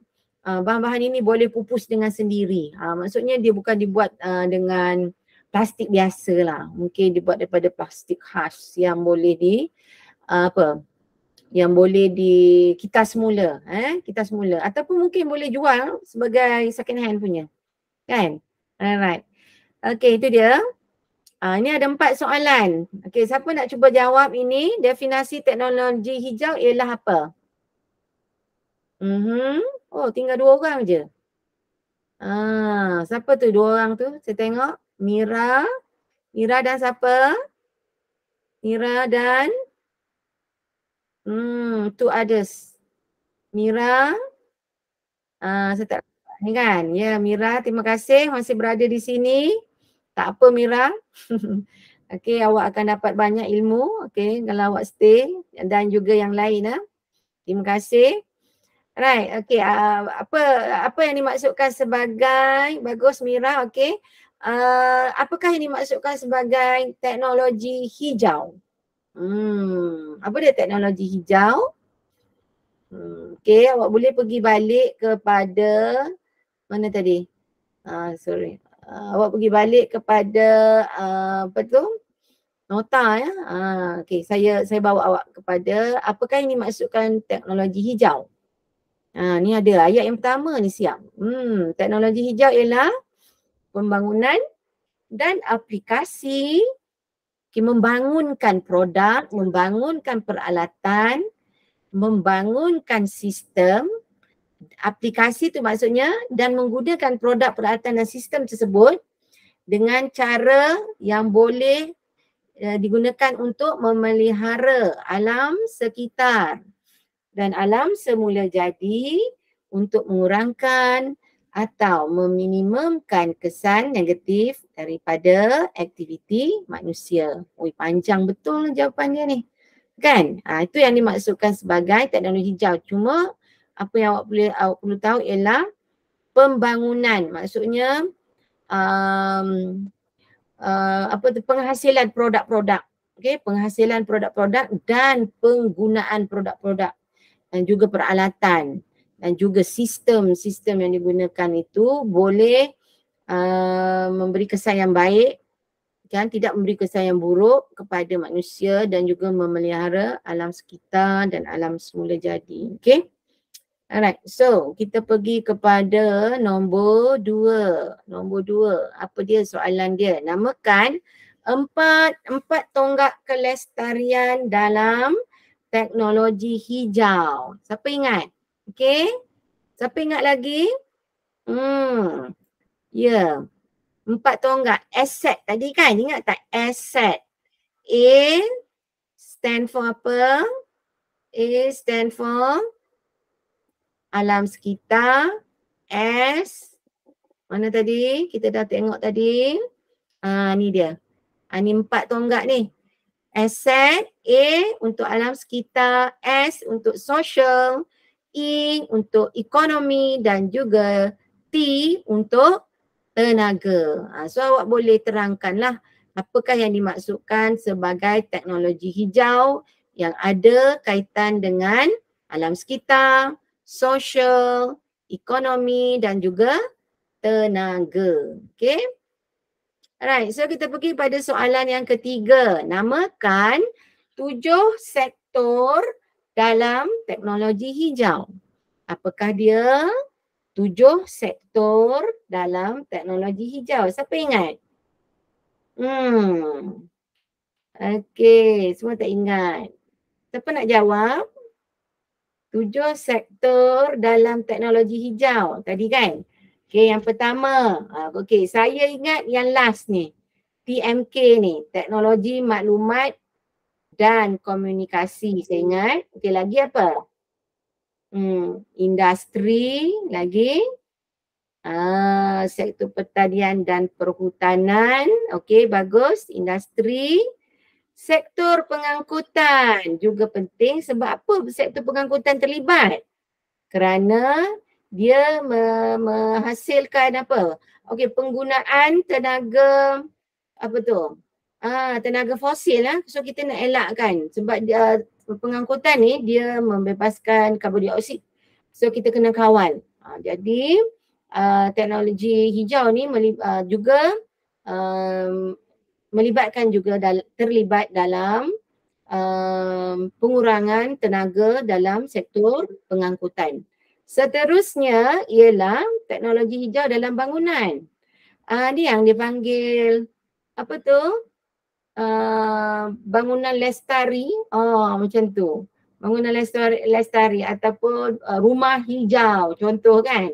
bahan-bahan ini boleh pupus dengan sendiri. Maksudnya dia bukan dibuat dengan plastik biasa lah. Mungkin dibuat daripada plastik khas yang boleh yang boleh dikitas semula. Kitas semula. Ataupun mungkin boleh jual sebagai second hand punya. Kan? Alright. Okay, itu dia. Ini ada 4 soalan. Okay, siapa nak cuba jawab ini? Definasi teknologi hijau ialah apa? Oh, tinggal 2 orang je. Siapa tu 2 orang tu? Saya tengok. Mira dan siapa? Mira dan two others. Mira. Saya tak ni kan. Ya, Mira, terima kasih masih berada di sini. Tak apa Mira. Okey, awak akan dapat banyak ilmu. Okey, kalau awak stay dan juga yang lain. Terima kasih. Right, okey. Apa yang dimaksudkan sebagai bagus Mira, okey. apakah yang dimaksudkan sebagai teknologi hijau? Apa dia teknologi hijau? Okey, awak boleh pergi balik kepada mana tadi? Sorry. Awak pergi balik kepada apa tu? Nota ya. Okey, saya bawa awak kepada apakah yang dimaksudkan teknologi hijau? Ni ada ayat yang pertama ni siap. Teknologi hijau ialah pembangunan dan aplikasi membangunkan produk, membangunkan peralatan, membangunkan sistem, aplikasi tu maksudnya, dan menggunakan produk, peralatan dan sistem tersebut dengan cara yang boleh digunakan untuk memelihara alam sekitar dan alam semula jadi untuk mengurangkan atau meminimumkan kesan negatif daripada aktiviti manusia. Panjang betul jawapan dia ni. Kan? Itu yang dimaksudkan sebagai teknologi hijau. Cuma apa yang awak perlu tahu ialah pembangunan. Maksudnya penghasilan produk-produk. Okey, penghasilan produk-produk dan penggunaan produk-produk dan juga peralatan dan juga sistem-sistem yang digunakan itu boleh memberi kesan yang baik, kan, tidak memberi kesan yang buruk kepada manusia dan juga memelihara alam sekitar dan alam semula jadi. Okey. Alright, so kita pergi kepada nombor 2. Nombor 2, apa dia soalan dia? Namakan empat tonggak kelestarian dalam teknologi hijau. Siapa ingat? Okey. Siapa ingat lagi? Ya. 4 tonggak. Asset tadi kan? Ingat tak? Asset. A stand for apa? A stand for alam sekitar. S, mana tadi? Kita dah tengok tadi. Ni dia. Ni 4 tonggak ni. Asset, A untuk alam sekitar, S untuk social, E untuk ekonomi dan juga T untuk tenaga. So awak boleh terangkanlah apakah yang dimaksudkan sebagai teknologi hijau yang ada kaitan dengan alam sekitar, social, ekonomi dan juga tenaga. Okay. Alright, so kita pergi pada soalan yang ketiga. Namakan 7 sektor dalam teknologi hijau. Apakah dia? 7 sektor dalam teknologi hijau. Siapa ingat? Okey, semua tak ingat. Siapa nak jawab? 7 sektor dalam teknologi hijau tadi kan? Okey, yang pertama. Okey, saya ingat yang last ni. TMK ni, teknologi maklumat dan komunikasi. Saya ingat. Okey, lagi apa? Industri lagi. Sektor pertanian dan perhutanan. Okey, bagus. Industri. Sektor pengangkutan juga penting. Sebab apa sektor pengangkutan terlibat? Kerana dia menghasilkan apa? Okey, penggunaan tenaga apa tu? Tenaga fosil lah. So kita nak elakkan sebab pengangkutan ni dia membebaskan karbon dioksida. So kita kena kawal. Jadi teknologi hijau ni juga melibatkan juga terlibat dalam pengurangan tenaga dalam sektor pengangkutan. Seterusnya ialah teknologi hijau dalam bangunan. Ni yang dipanggil apa tu? Bangunan lestari. Macam tu. Bangunan lestari ataupun rumah hijau contoh kan.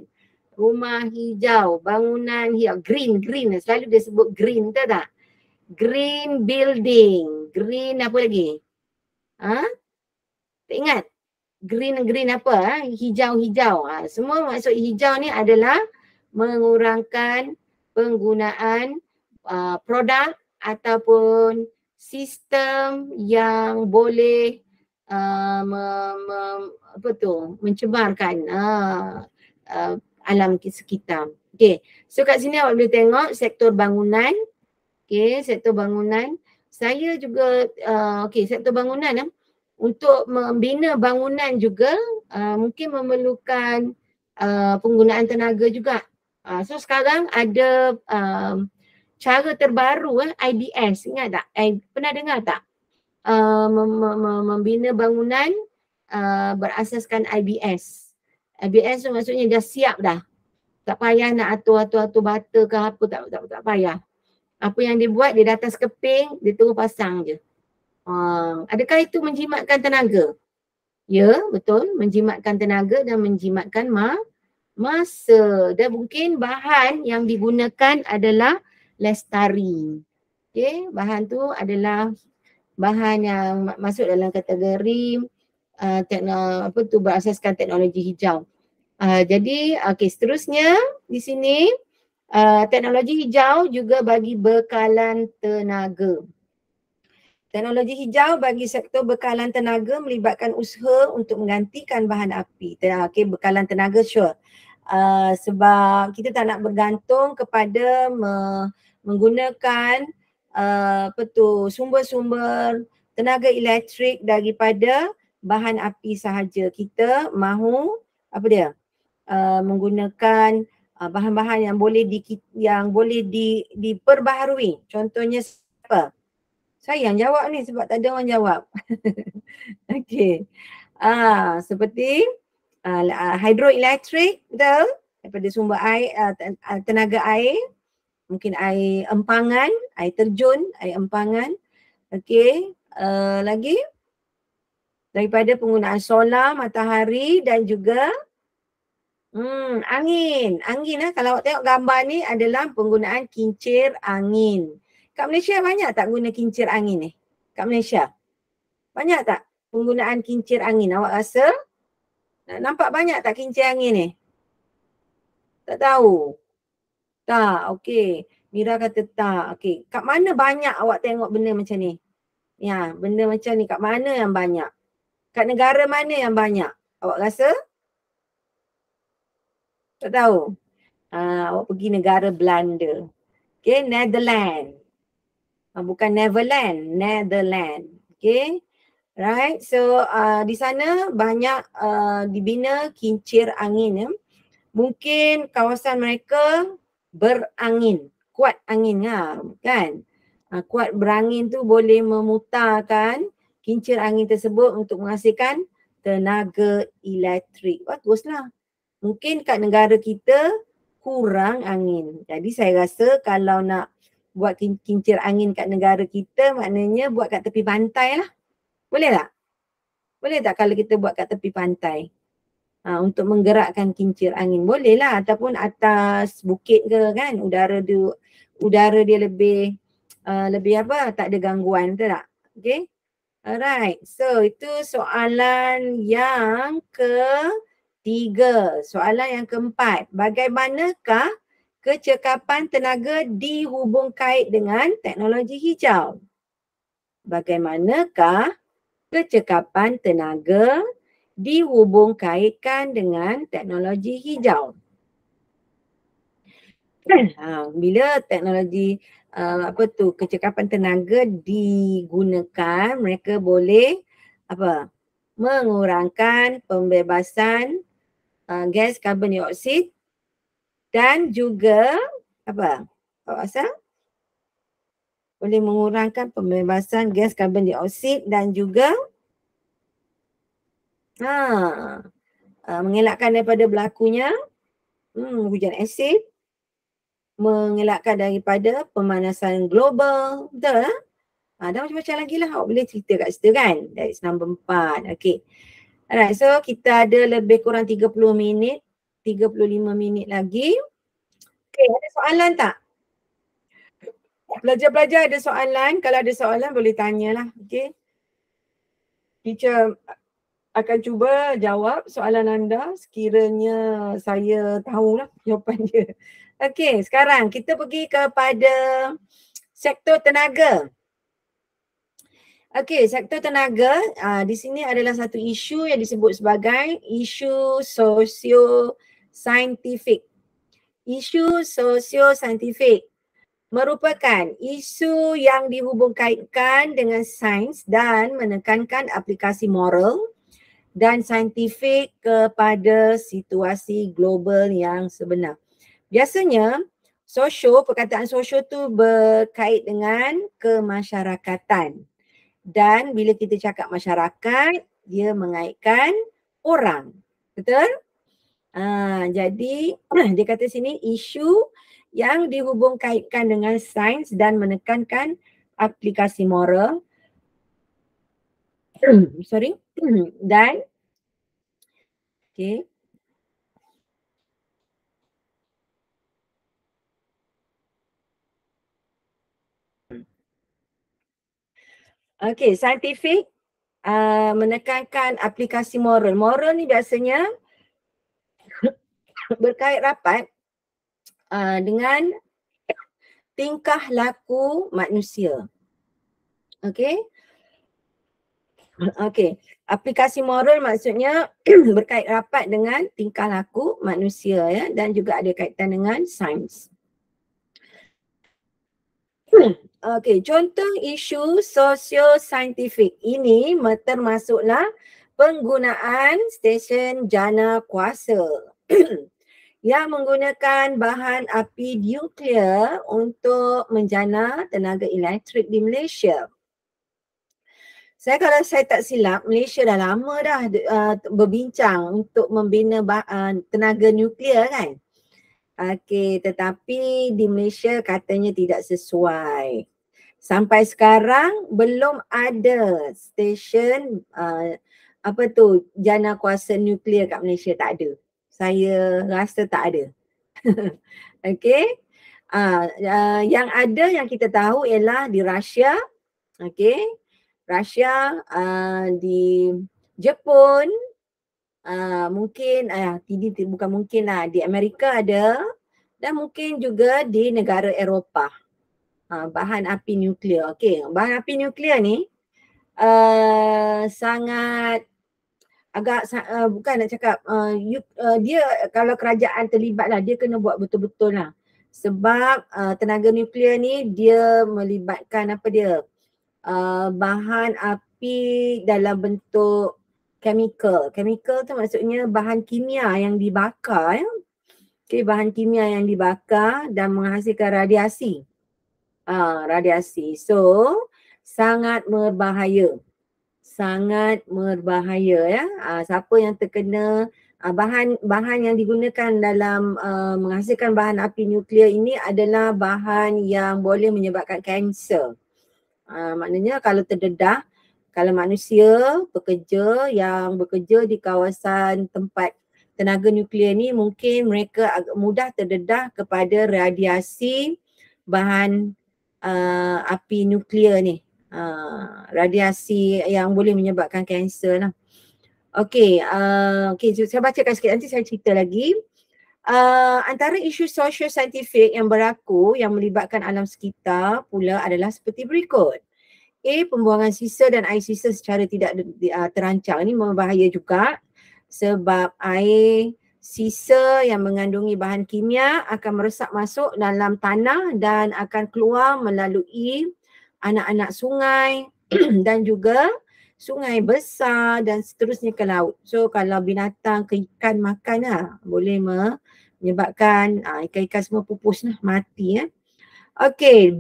Rumah hijau, bangunan hijau, green. Selalu dia sebut green, tahu tak? Green building. Green apa lagi? Tak ingat? Green apa? Hijau-hijau. Semua maksud hijau ni adalah mengurangkan penggunaan produk ataupun sistem yang boleh mencemarkan alam sekitar. Okay, so kat sini awak boleh tengok sektor bangunan. Okay, sektor bangunan. Saya juga, sektor bangunan untuk membina bangunan juga mungkin memerlukan penggunaan tenaga juga. So sekarang ada cara terbaru IBS, ingat tak? Pernah dengar tak? Membina bangunan berasaskan IBS. IBS tu maksudnya dah siap dah. Tak payah nak atur bata ke apa, tak payah. Apa yang dia buat, dia datang sekeping, dia terus pasang je. Adakah itu menjimatkan tenaga? Ya, betul. Menjimatkan tenaga dan menjimatkan masa. Dan mungkin bahan yang digunakan adalah lestari. Okay, bahan tu adalah bahan yang masuk dalam kategori berasaskan teknologi hijau. Jadi seterusnya di sini teknologi hijau juga bagi bekalan tenaga. Teknologi hijau bagi sektor bekalan tenaga melibatkan usaha untuk menggantikan bahan api. Bekalan tenaga sure. Sebab kita tak nak bergantung kepada menggunakan sumber-sumber tenaga elektrik daripada bahan api sahaja. Kita mahu menggunakan bahan-bahan yang boleh diperbaharui. Contohnya apa? Saya yang jawab ni sebab tak ada orang jawab. Okey. Seperti hidroelektrik, betul? Daripada sumber air, tenaga air. Mungkin air empangan, air terjun, air empangan. Okey. Lagi daripada penggunaan solar, matahari dan juga angin. Angin kalau awak tengok gambar ni adalah penggunaan kincir angin. Kat Malaysia banyak tak guna kincir angin ni? Kat Malaysia? Banyak tak penggunaan kincir angin? Awak rasa? Nampak banyak tak kincir angin ni? Tak tahu? Tak, okey. Mira kata tak. Okey. Kat mana banyak awak tengok benda macam ni? Ya, benda macam ni kat mana yang banyak? Kat negara mana yang banyak? Awak rasa? Tak tahu? Awak pergi negara Belanda. Okay, Netherlands. Bukan Neverland, Netherlands. Okay, right. So di sana banyak dibina kincir angin. Mungkin kawasan mereka berangin, kuat angin kan. Kuat berangin tu boleh memutarkan kincir angin tersebut untuk menghasilkan tenaga elektrik. Baguslah. Mungkin kat negara kita kurang angin. Jadi saya rasa kalau nak buat kincir angin kat negara kita, maknanya buat kat tepi pantai lah. Boleh tak? Boleh tak kalau kita buat kat tepi pantai? Untuk menggerakkan kincir angin. Boleh lah, ataupun atas bukit ke kan. Udara dia lebih tak ada gangguan, betul tak? Okay. Alright. So itu soalan yang ketiga. Soalan yang keempat. Bagaimanakah kecekapan tenaga dihubung kait dengan teknologi hijau? Bagaimanakah kecekapan tenaga dihubung kaitkan dengan teknologi hijau? Bila teknologi kecekapan tenaga digunakan, mereka boleh mengurangkan pembebasan gas karbon dioksida dan juga awak rasa? Boleh mengurangkan pembebasan gas karbon dioksida dan juga mengelakkan daripada berlakunya hujan asid, mengelakkan daripada pemanasan global, betul lah? Dan macam-macam lagi lah awak boleh cerita kat situ kan. That's number 4. Okay. Alright, so kita ada lebih kurang 35 minit lagi. Okay, ada soalan tak? Pelajar-pelajar ada soalan? Kalau ada soalan boleh tanyalah. Okay. Teacher akan cuba jawab soalan anda sekiranya saya tahulah jawapan dia. Okay, sekarang kita pergi kepada sektor tenaga. Okay, sektor tenaga di sini adalah satu isu yang disebut sebagai isu sosio-saintifik. Isu sosio-saintifik merupakan isu yang dihubung-kaitkan dengan sains dan menekankan aplikasi moral dan saintifik kepada situasi global yang sebenar. Biasanya perkataan sosio tu berkait dengan kemasyarakatan. Dan bila kita cakap masyarakat, dia mengaitkan orang. Betul? Jadi dia kata sini isu yang dihubung-kaitkan dengan sains dan menekankan aplikasi moral dan saintifik menekankan aplikasi moral. Moral ni biasanya berkait rapat dengan tingkah laku manusia. Okey. Aplikasi moral maksudnya berkait rapat dengan tingkah laku manusia ya, dan juga ada kaitan dengan sains. Contoh isu sosio-saintifik ini termasuklah penggunaan stesen jana kuasa yang menggunakan bahan api nuklear untuk menjana tenaga elektrik di Malaysia. Kalau saya tak silap, Malaysia dah lama dah berbincang untuk membina tenaga nuklear kan. Tetapi di Malaysia katanya tidak sesuai. Sampai sekarang belum ada stesen jana kuasa nuklear kat Malaysia, tak ada. Saya rasa tak ada. Yang ada yang kita tahu ialah di Rusia, di Jepun, bukan mungkin lah, di Amerika ada, dan mungkin juga di negara Eropah. Bahan api nuklear. Bahan api nuklear ni sangat bukan nak cakap dia kalau kerajaan terlibat lah, dia kena buat betul-betul lah. Sebab tenaga nuklear ni dia melibatkan bahan api dalam bentuk chemical. Chemical tu maksudnya bahan kimia yang dibakar ya. Bahan kimia yang dibakar dan menghasilkan radiasi. Radiasi. So sangat berbahaya. Sangat berbahaya ya. Siapa yang terkena bahan yang digunakan dalam menghasilkan bahan api nuklear ini adalah bahan yang boleh menyebabkan kanser. Maknanya kalau terdedah, kalau manusia yang bekerja di kawasan tempat tenaga nuklear ni, mungkin mereka agak mudah terdedah kepada radiasi bahan api nuklear ni. Radiasi yang boleh menyebabkan kanser lah. Saya bacakan sikit, nanti saya cerita lagi. Antara isu sosio-saintifik yang berlaku yang melibatkan alam sekitar pula adalah seperti berikut. Pembuangan sisa dan air sisa secara tidak terancang. Ini berbahaya juga sebab air sisa yang mengandungi bahan kimia akan meresap masuk dalam tanah dan akan keluar melalui anak-anak sungai dan juga sungai besar dan seterusnya ke laut. So kalau binatang ke ikan makan lah, boleh menyebabkan ikan-ikan semua pupus lah, mati ya.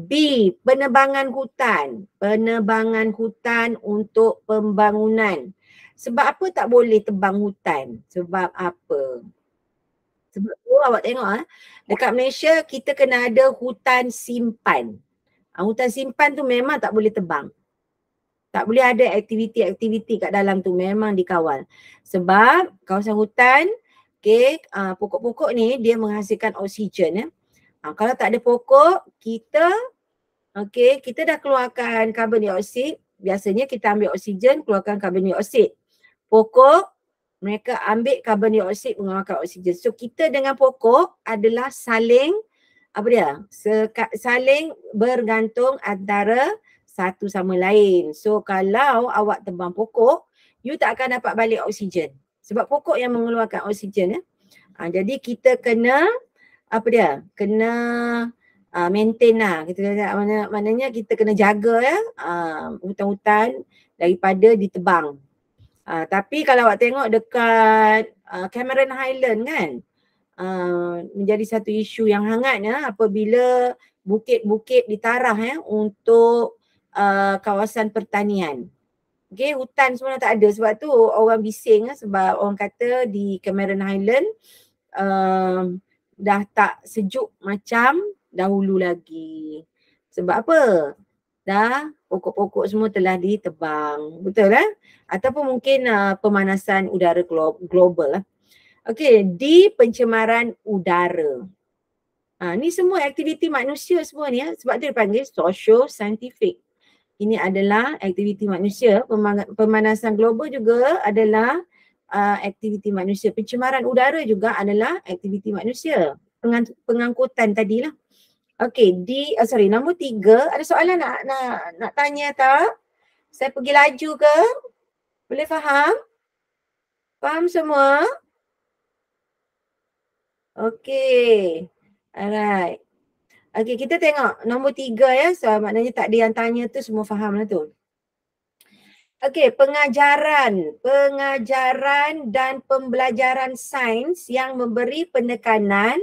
B, penebangan hutan. Penebangan hutan untuk pembangunan. Sebab apa tak boleh tebang hutan? Sebab apa? Sebab awak tengok dekat Malaysia kita kena ada hutan simpan. Hutan simpan tu memang tak boleh tebang. Tak boleh ada aktiviti-aktiviti kat dalam tu, memang dikawal. Sebab kawasan hutan, pokok-pokok ni dia menghasilkan oksigen ya. Kalau tak ada pokok, kita dah keluarkan karbon dioksida. Biasanya kita ambil oksigen, keluarkan karbon dioksida. Pokok, mereka ambil karbon dioksida, mengeluarkan oksigen. So kita dengan pokok adalah saling bergantung antara satu sama lain. So kalau awak tebang pokok, you tak akan dapat balik oksigen. Sebab pokok yang mengeluarkan oksigen ya. Jadi kita kena apa dia, kena maintain lah. Kita maknanya kita kena jaga ya hutan-hutan daripada ditebang. Tapi kalau awak tengok dekat Cameron Highland kan, menjadi satu isu yang hangat ya apabila bukit-bukit ditarah ya untuk kawasan pertanian. Okay, hutan semua tak ada sebab tu orang bising sebab orang kata di Cameron Highland dah tak sejuk macam dahulu lagi. Sebab apa? Dah pokok-pokok semua telah ditebang. Betul lah? Ataupun mungkin pemanasan udara global lah. Okey, di pencemaran udara. Ni semua aktiviti manusia semua ni sebab tu dipanggil socio-scientific. Ini adalah aktiviti manusia. Pemanasan global juga adalah aktiviti manusia. Pencemaran udara juga adalah aktiviti manusia. Pengangkutan tadilah. Okey, nombor 3, ada soalan nak tanya tak? Saya pergi laju ke? Boleh faham? Faham semua? Okey. Alright. Okey, kita tengok nombor 3 ya. So, maknanya tak ada yang tanya tu semua faham lah tu. Okey, pengajaran dan pembelajaran sains yang memberi penekanan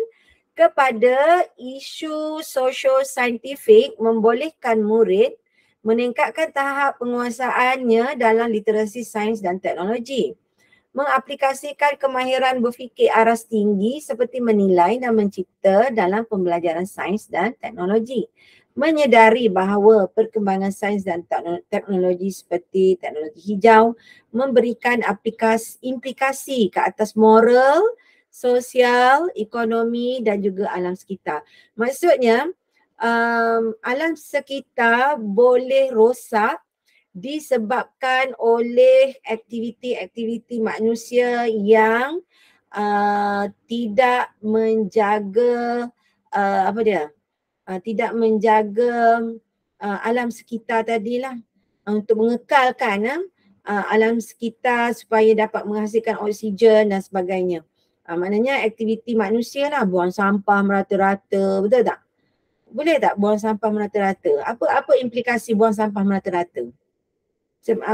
kepada isu socio-saintifik membolehkan murid meningkatkan tahap penguasaannya dalam literasi sains dan teknologi. Mengaplikasikan kemahiran berfikir aras tinggi seperti menilai dan mencipta dalam pembelajaran sains dan teknologi. Menyedari bahawa perkembangan sains dan teknologi seperti teknologi hijau memberikan implikasi ke atas moral, sosial, ekonomi dan juga alam sekitar. Maksudnya alam sekitar boleh rosak disebabkan oleh aktiviti-aktiviti manusia yang tidak menjaga tidak menjaga alam sekitar tadilah untuk mengekalkan alam sekitar supaya dapat menghasilkan oksigen dan sebagainya. Maknanya aktiviti manusia lah, buang sampah merata-rata, betul tak? Boleh tak buang sampah merata-rata? Apa implikasi buang sampah merata-rata?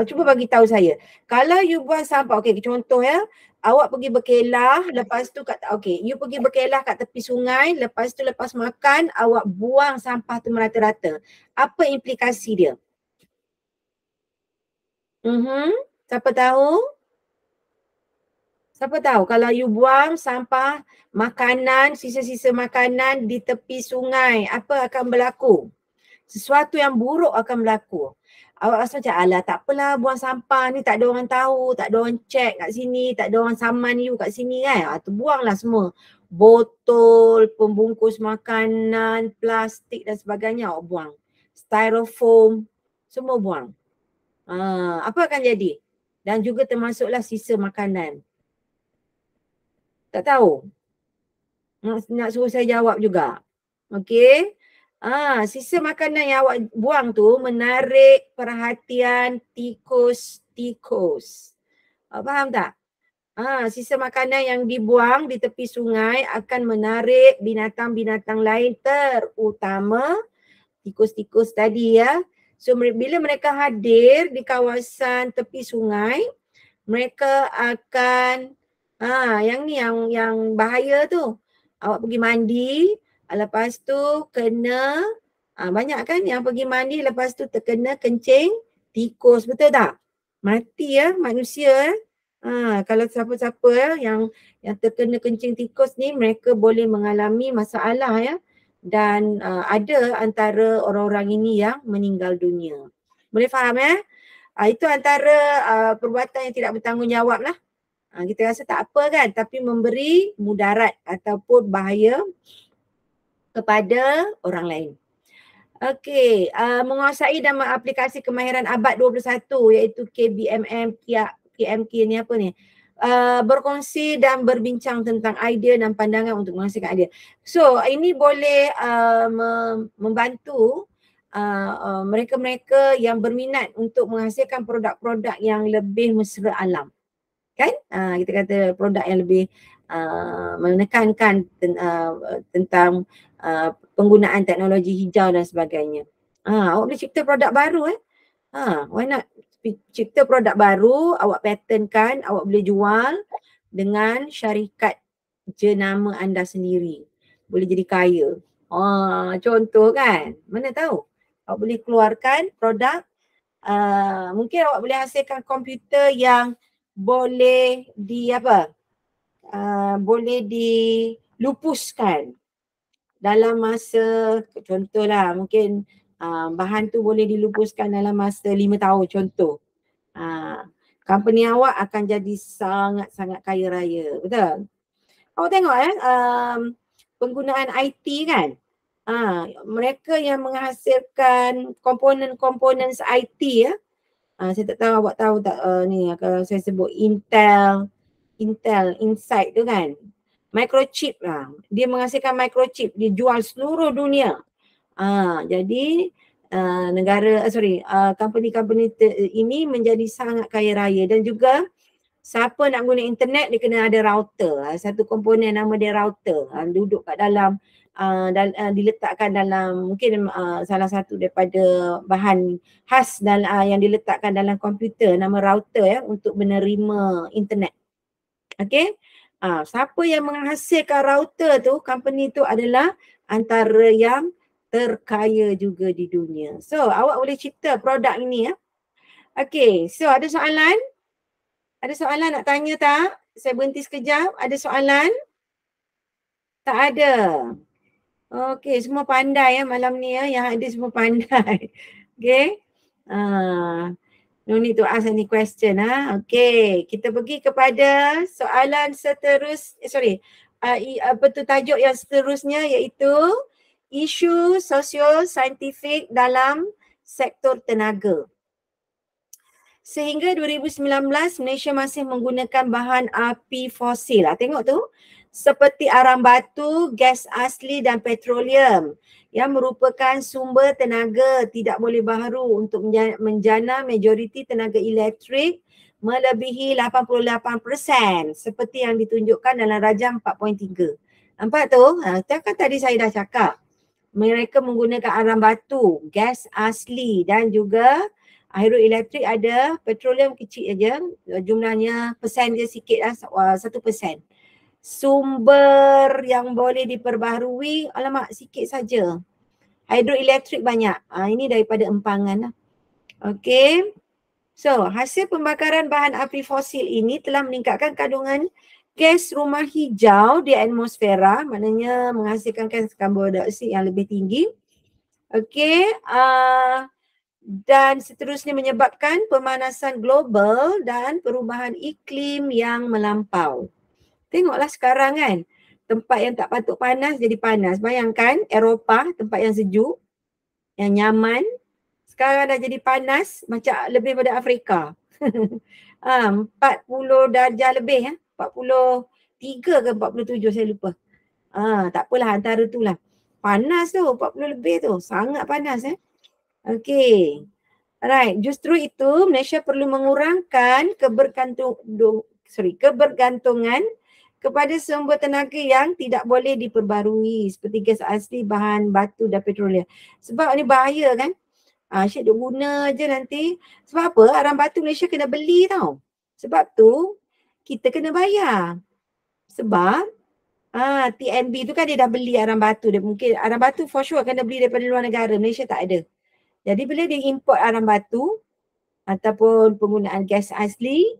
Cuba bagi tahu saya. Kalau you buang sampah, okey contoh ya, awak pergi berkelah, lepas tu you pergi berkelah kat tepi sungai, lepas tu lepas makan awak buang sampah tu merata-rata. Apa implikasi dia? Siapa tahu? Siapa tahu kalau you buang sampah makanan, sisa-sisa makanan di tepi sungai, apa akan berlaku? Sesuatu yang buruk akan berlaku. Awak rasa macam alah tak apalah buang sampah ni, tak ada orang tahu, tak ada orang check kat sini, tak ada orang saman you kat sini kan. Tu buanglah semua. Botol, pembungkus makanan, plastik dan sebagainya awak buang. Styrofoam, semua buang. Apa akan jadi? Dan juga termasuklah sisa makanan. Tak tahu? Nak suruh saya jawab juga. Okey. Sisa makanan yang awak buang tu menarik perhatian tikus-tikus. Faham tak? Sisa makanan yang dibuang di tepi sungai akan menarik binatang-binatang lain terutama tikus-tikus tadi ya. So bila mereka hadir di kawasan tepi sungai, mereka akan yang bahaya tu. Awak pergi mandi, lepas tu kena banyak kan yang pergi mandi lepas tu terkena kencing tikus, betul tak? Mati ya manusia. Kalau siapa-siapa yang terkena kencing tikus ni, mereka boleh mengalami masalah ya. Dan ada antara orang-orang ini yang meninggal dunia. Boleh faham ya? Itu antara perbuatan yang tidak bertanggungjawab lah. Kita rasa tak apa kan, tapi memberi mudarat ataupun bahaya kepada orang lain. Okey, menguasai dan mengaplikasi kemahiran abad 21 iaitu KBMM, KMK ni apa ni? Berkongsi dan berbincang tentang idea dan pandangan untuk menghasilkan idea. So ini boleh membantu mereka-mereka yang berminat untuk menghasilkan produk-produk yang lebih mesra alam. kan? Kita kata produk yang lebih menekankan tentang penggunaan teknologi hijau dan sebagainya. Awak boleh cipta produk baru why not? Cipta produk baru, awak patentkan, awak boleh jual dengan syarikat jenama anda sendiri. Boleh jadi kaya. Contoh kan? Mana tahu? Awak boleh keluarkan produk, mungkin awak boleh hasilkan komputer yang boleh boleh dilupuskan dalam masa, contohlah mungkin bahan tu boleh dilupuskan dalam masa 5 tahun contoh. Company awak akan jadi sangat-sangat kaya raya, betul? Awak tengok penggunaan IT kan, mereka yang menghasilkan komponen-komponen IT saya tak tahu awak tahu tak ni kalau saya sebut Intel Insight tu kan, microchip lah. Dia menghasilkan microchip, dia jual seluruh dunia. Jadi company-company ini menjadi sangat kaya raya. Dan juga siapa nak guna internet dia kena ada router. Satu komponen nama dia router. Duduk kat dalam diletakkan dalam mungkin salah satu daripada bahan khas yang diletakkan dalam komputer nama router untuk menerima internet. Okay. Siapa yang menghasilkan router tu, company tu adalah antara yang terkaya juga di dunia. So, awak boleh cipta produk ini Okay, so ada soalan? Ada soalan nak tanya tak? Saya berhenti sekejap. Ada soalan? Tak ada. Okay, semua pandai malam ni yang ada semua pandai. Okay. No need to ask any question. Okay, kita pergi kepada soalan tajuk yang seterusnya iaitu isu sosio-saintifik dalam sektor tenaga. Sehingga 2019 Malaysia masih menggunakan bahan api fosil. Tengok tu, seperti arang batu, gas asli dan petroleum yang merupakan sumber tenaga tidak boleh baharu untuk menjana majoriti tenaga elektrik melebihi 88% seperti yang ditunjukkan dalam rajam 4.3. Nampak tu? Kan tadi saya dah cakap. Mereka menggunakan arang batu, gas asli dan juga hidroelektrik ada, petroleum kecil aja, jumlahnya persen dia sikit 1%. Sumber yang boleh diperbaharui, alamak sikit saja. Hidroelektrik banyak. Ini daripada empangan. Okay. So, hasil pembakaran bahan api fosil ini telah meningkatkan kandungan gas rumah hijau di atmosfera, maknanya menghasilkan gas karbon dioksida yang lebih tinggi. Okay. Dan seterusnya menyebabkan pemanasan global dan perubahan iklim yang melampau. Tengoklah sekarang kan, tempat yang tak patut panas jadi panas. Bayangkan Eropah, tempat yang sejuk, yang nyaman, sekarang dah jadi panas macam lebih pada Afrika. 40 darjah lebih 43 ke 47 saya lupa. Tak apalah, antara tu lah. Panas tu, 40 lebih tu, sangat panas Okay. Alright, justru itu Malaysia perlu mengurangkan kebergantungan kepada sumber tenaga yang tidak boleh diperbarui seperti gas asli, bahan batu dan petroleum. Sebab ni bahaya kan? Asyik duk guna je nanti. Sebab apa? Arang batu Malaysia kena beli tau. Sebab tu kita kena bayar. Sebab TNB tu kan dia dah beli arang batu. Dia mungkin arang batu for sure kena beli daripada luar negara. Malaysia tak ada. Jadi bila dia import arang batu ataupun penggunaan gas asli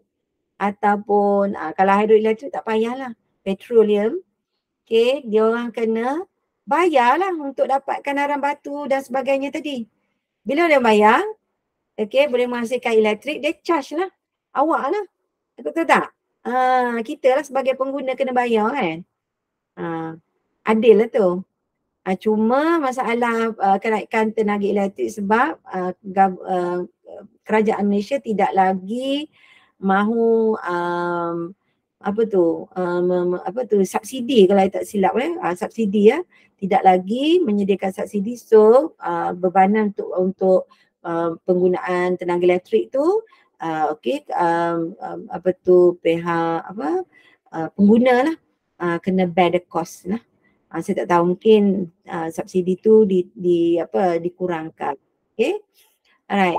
ataupun kalau hidroelektrik tak payahlah, petroleum, okay, dia orang kena bayarlah untuk dapatkan arang batu dan sebagainya tadi. Bila dia bayar, okay, boleh menghasilkan elektrik, dia charge lah awak lah. Betul tak? Kita lah sebagai pengguna kena bayar kan. Adil lah tu. Cuma masalah kenaikan tenaga elektrik sebab kerajaan Malaysia tidak lagi mahu subsidi kalau saya tak silap subsidi tidak lagi menyediakan subsidi, so bebanan untuk penggunaan tenaga elektrik tu pihak pengguna lah kena bear the cost lah. Saya tak tahu, mungkin subsidi tu dikurangkan. Okay, alright.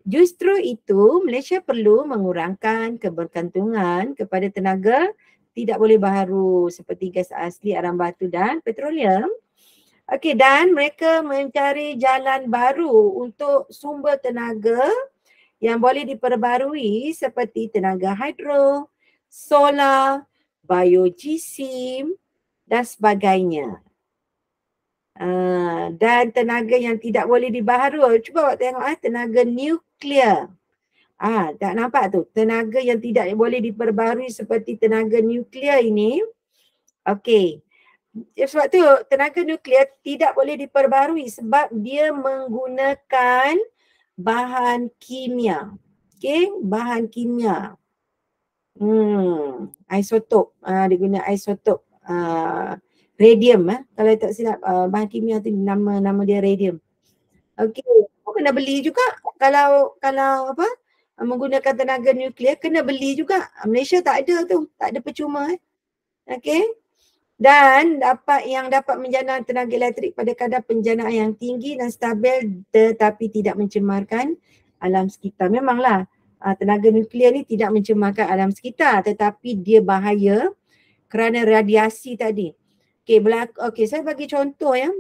Justru itu Malaysia perlu mengurangkan kebergantungan kepada tenaga tidak boleh baharu seperti gas asli, arang batu dan petroleum. Okey, dan mereka mencari jalan baru untuk sumber tenaga yang boleh diperbarui seperti tenaga hidro, solar, biogesim dan sebagainya. Dan tenaga yang tidak boleh dibaharu, cuba awak tengok tenaga nuklear. Tak nampak tu, tenaga yang tidak boleh diperbarui seperti tenaga nuklear ini. Okey, sebab tu tenaga nuklear tidak boleh diperbarui sebab dia menggunakan bahan kimia. Okey, bahan kimia. Isotop, dia guna isotop radium, kalau tak silap bahan kimia tu nama dia radium. Okey, kena beli juga kalau menggunakan tenaga nuklear, kena beli juga. Malaysia tak ada tu, tak ada percuma. Okey. Dan dapat menjana tenaga elektrik pada kadar penjanaan yang tinggi dan stabil tetapi tidak mencemarkan alam sekitar. Memanglah tenaga nuklear ni tidak mencemarkan alam sekitar tetapi dia bahaya kerana radiasi tadi. Okey, saya bagi contoh ya.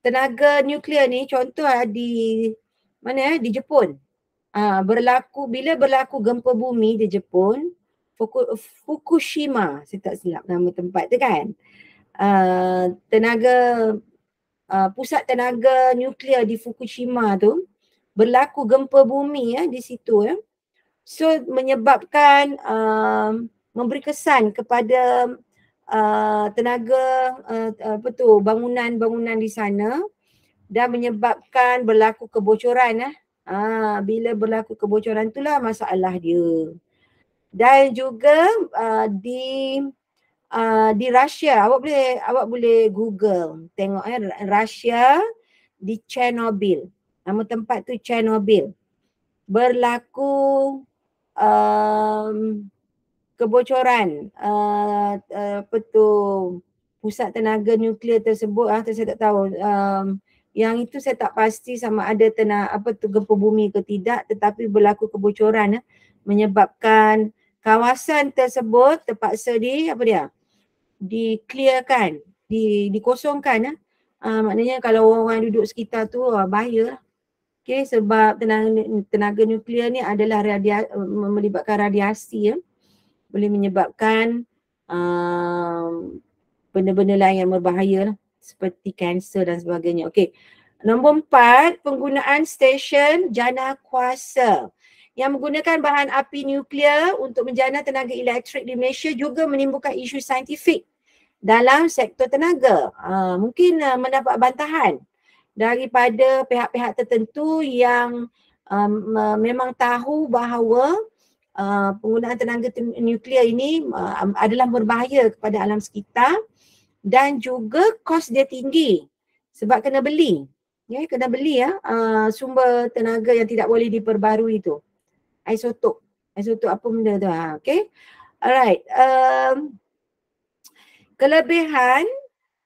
Tenaga nuklear ni contoh di mana di Jepun. Bila berlaku gempa bumi di Jepun, Fukushima, saya tak silap nama tempat tu kan. Pusat tenaga nuklear di Fukushima tu berlaku gempa bumi di situ ya. So menyebabkan memberi kesan kepada tenaga bangunan di sana dan menyebabkan berlaku kebocoran. Bila berlaku kebocoran itulah masalah dia. Dan juga di Rusia, awak boleh Google tengok Rusia di Chernobyl. Nama tempat tu Chernobyl. Berlaku kebocoran pusat tenaga nuklear tersebut. Saya tak tahu. Yang itu saya tak pasti sama ada gempa bumi ke tidak, tetapi berlaku kebocoran menyebabkan kawasan tersebut terpaksa di-clearkan, dikosongkan. Maknanya kalau orang duduk sekitar tu bahaya. Okay, sebab tenaga nuklear ni adalah melibatkan radiasi boleh menyebabkan benda-benda lain yang berbahaya seperti kanser dan sebagainya. Okey. Nombor 4, penggunaan stesen jana kuasa yang menggunakan bahan api nuklear untuk menjana tenaga elektrik di Malaysia juga menimbulkan isu saintifik dalam sektor tenaga. Mungkin mendapat bantahan daripada pihak-pihak tertentu yang memang tahu bahawa penggunaan tenaga nuklear ini adalah berbahaya kepada alam sekitar dan juga kos dia tinggi sebab kena beli. Kena beli sumber tenaga yang tidak boleh diperbarui itu. Isotop apa benda tu. Okay. Alright. Kelebihan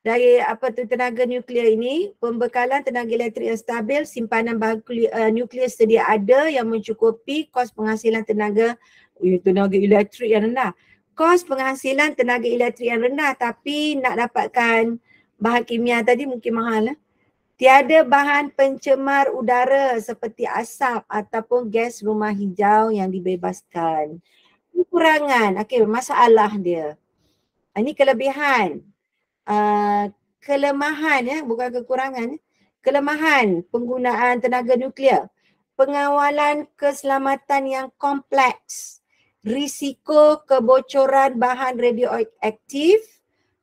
dari tenaga nuklear ini, pembekalan tenaga elektrik yang stabil, simpanan bahan nuklear sedia ada yang mencukupi kos penghasilan tenaga elektrik yang rendah. Kos penghasilan tenaga elektrik yang rendah tapi nak dapatkan bahan kimia tadi mungkin mahal. Tiada bahan pencemar udara seperti asap ataupun gas rumah hijau yang dibebaskan. Kekurangan, masalah dia. Ini kelebihan. Kelemahan bukan kekurangan. Kelemahan penggunaan tenaga nuklear. Pengawalan keselamatan yang kompleks. Risiko kebocoran bahan radioaktif.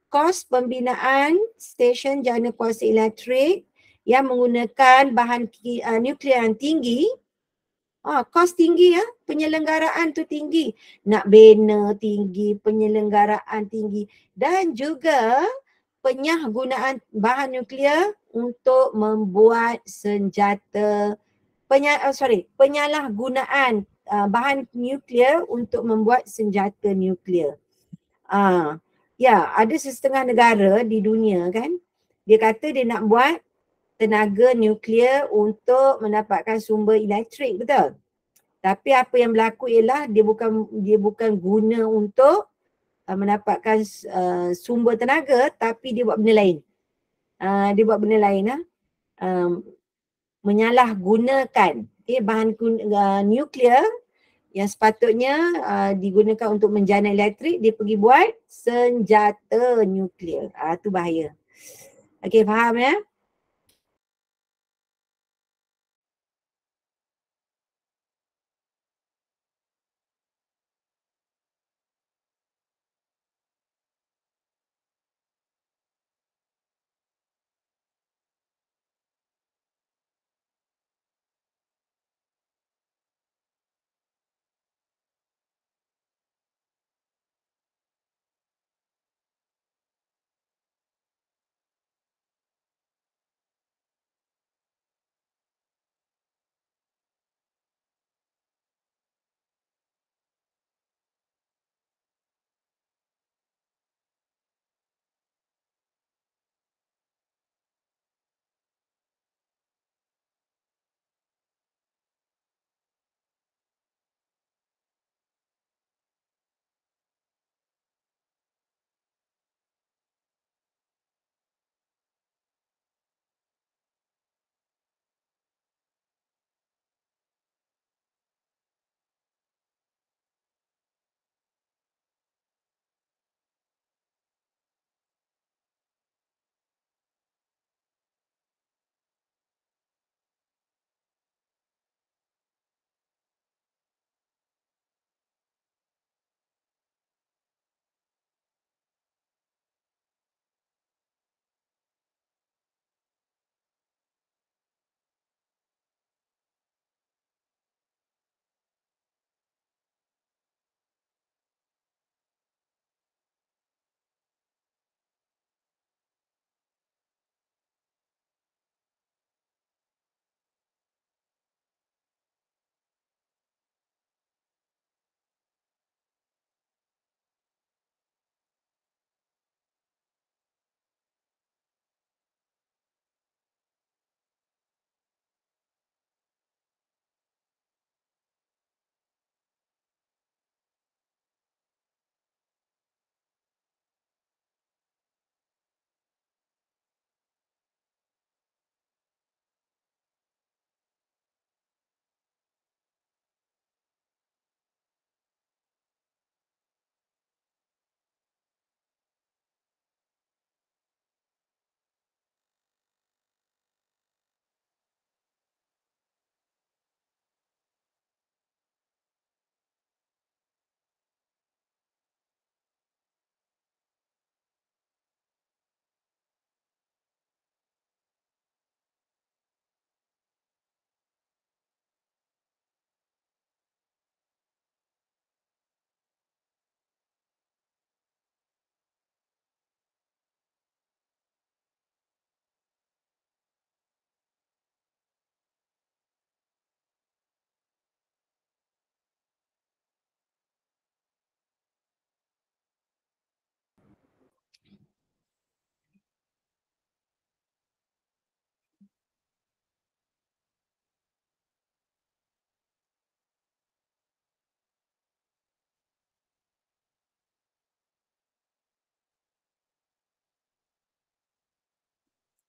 Kos pembinaan stesen jana kuasa elektrik yang menggunakan bahan nuklear yang tinggi. Kos tinggi penyelenggaraan tu tinggi. Nak bina tinggi, penyelenggaraan tinggi dan juga penyalahgunaan bahan nuklear untuk membuat senjata penyalahgunaan bahan nuklear untuk membuat senjata nuklear. Ya, ada setengah negara di dunia kan, dia kata dia nak buat tenaga nuklear untuk mendapatkan sumber elektrik, betul? Tapi apa yang berlaku ialah dia bukan guna untuk mendapatkan sumber tenaga, tapi dia buat benda lain. Dia buat benda lain menyalahgunakan bahan nuklear yang sepatutnya digunakan untuk menjana elektrik, dia pergi buat senjata nuklear. Tu bahaya. Okey, faham ya?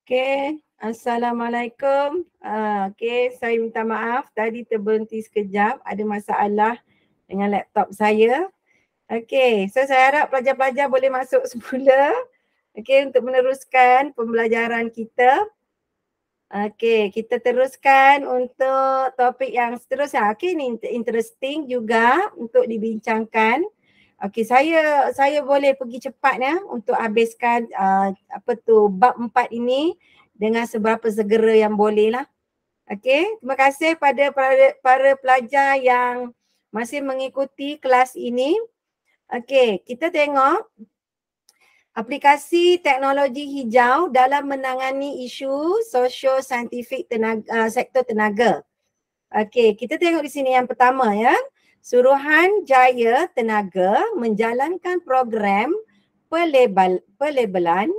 Okey, Assalamualaikum. Okey, saya minta maaf tadi terberhenti sekejap, ada masalah dengan laptop saya. Okey, so saya harap pelajar-pelajar boleh masuk semula untuk meneruskan pembelajaran kita. Okey, kita teruskan untuk topik yang seterusnya. Okey, ni interesting juga untuk dibincangkan. Okey, saya boleh pergi cepat untuk habiskan bab 4 ini dengan seberapa segera yang boleh lah. Okey, terima kasih pada para pelajar yang masih mengikuti kelas ini. Okey, kita tengok aplikasi teknologi hijau dalam menangani isu sosio-saintifik sektor tenaga. Okey, kita tengok di sini yang pertama ya. Suruhanjaya Tenaga menjalankan program pelabelan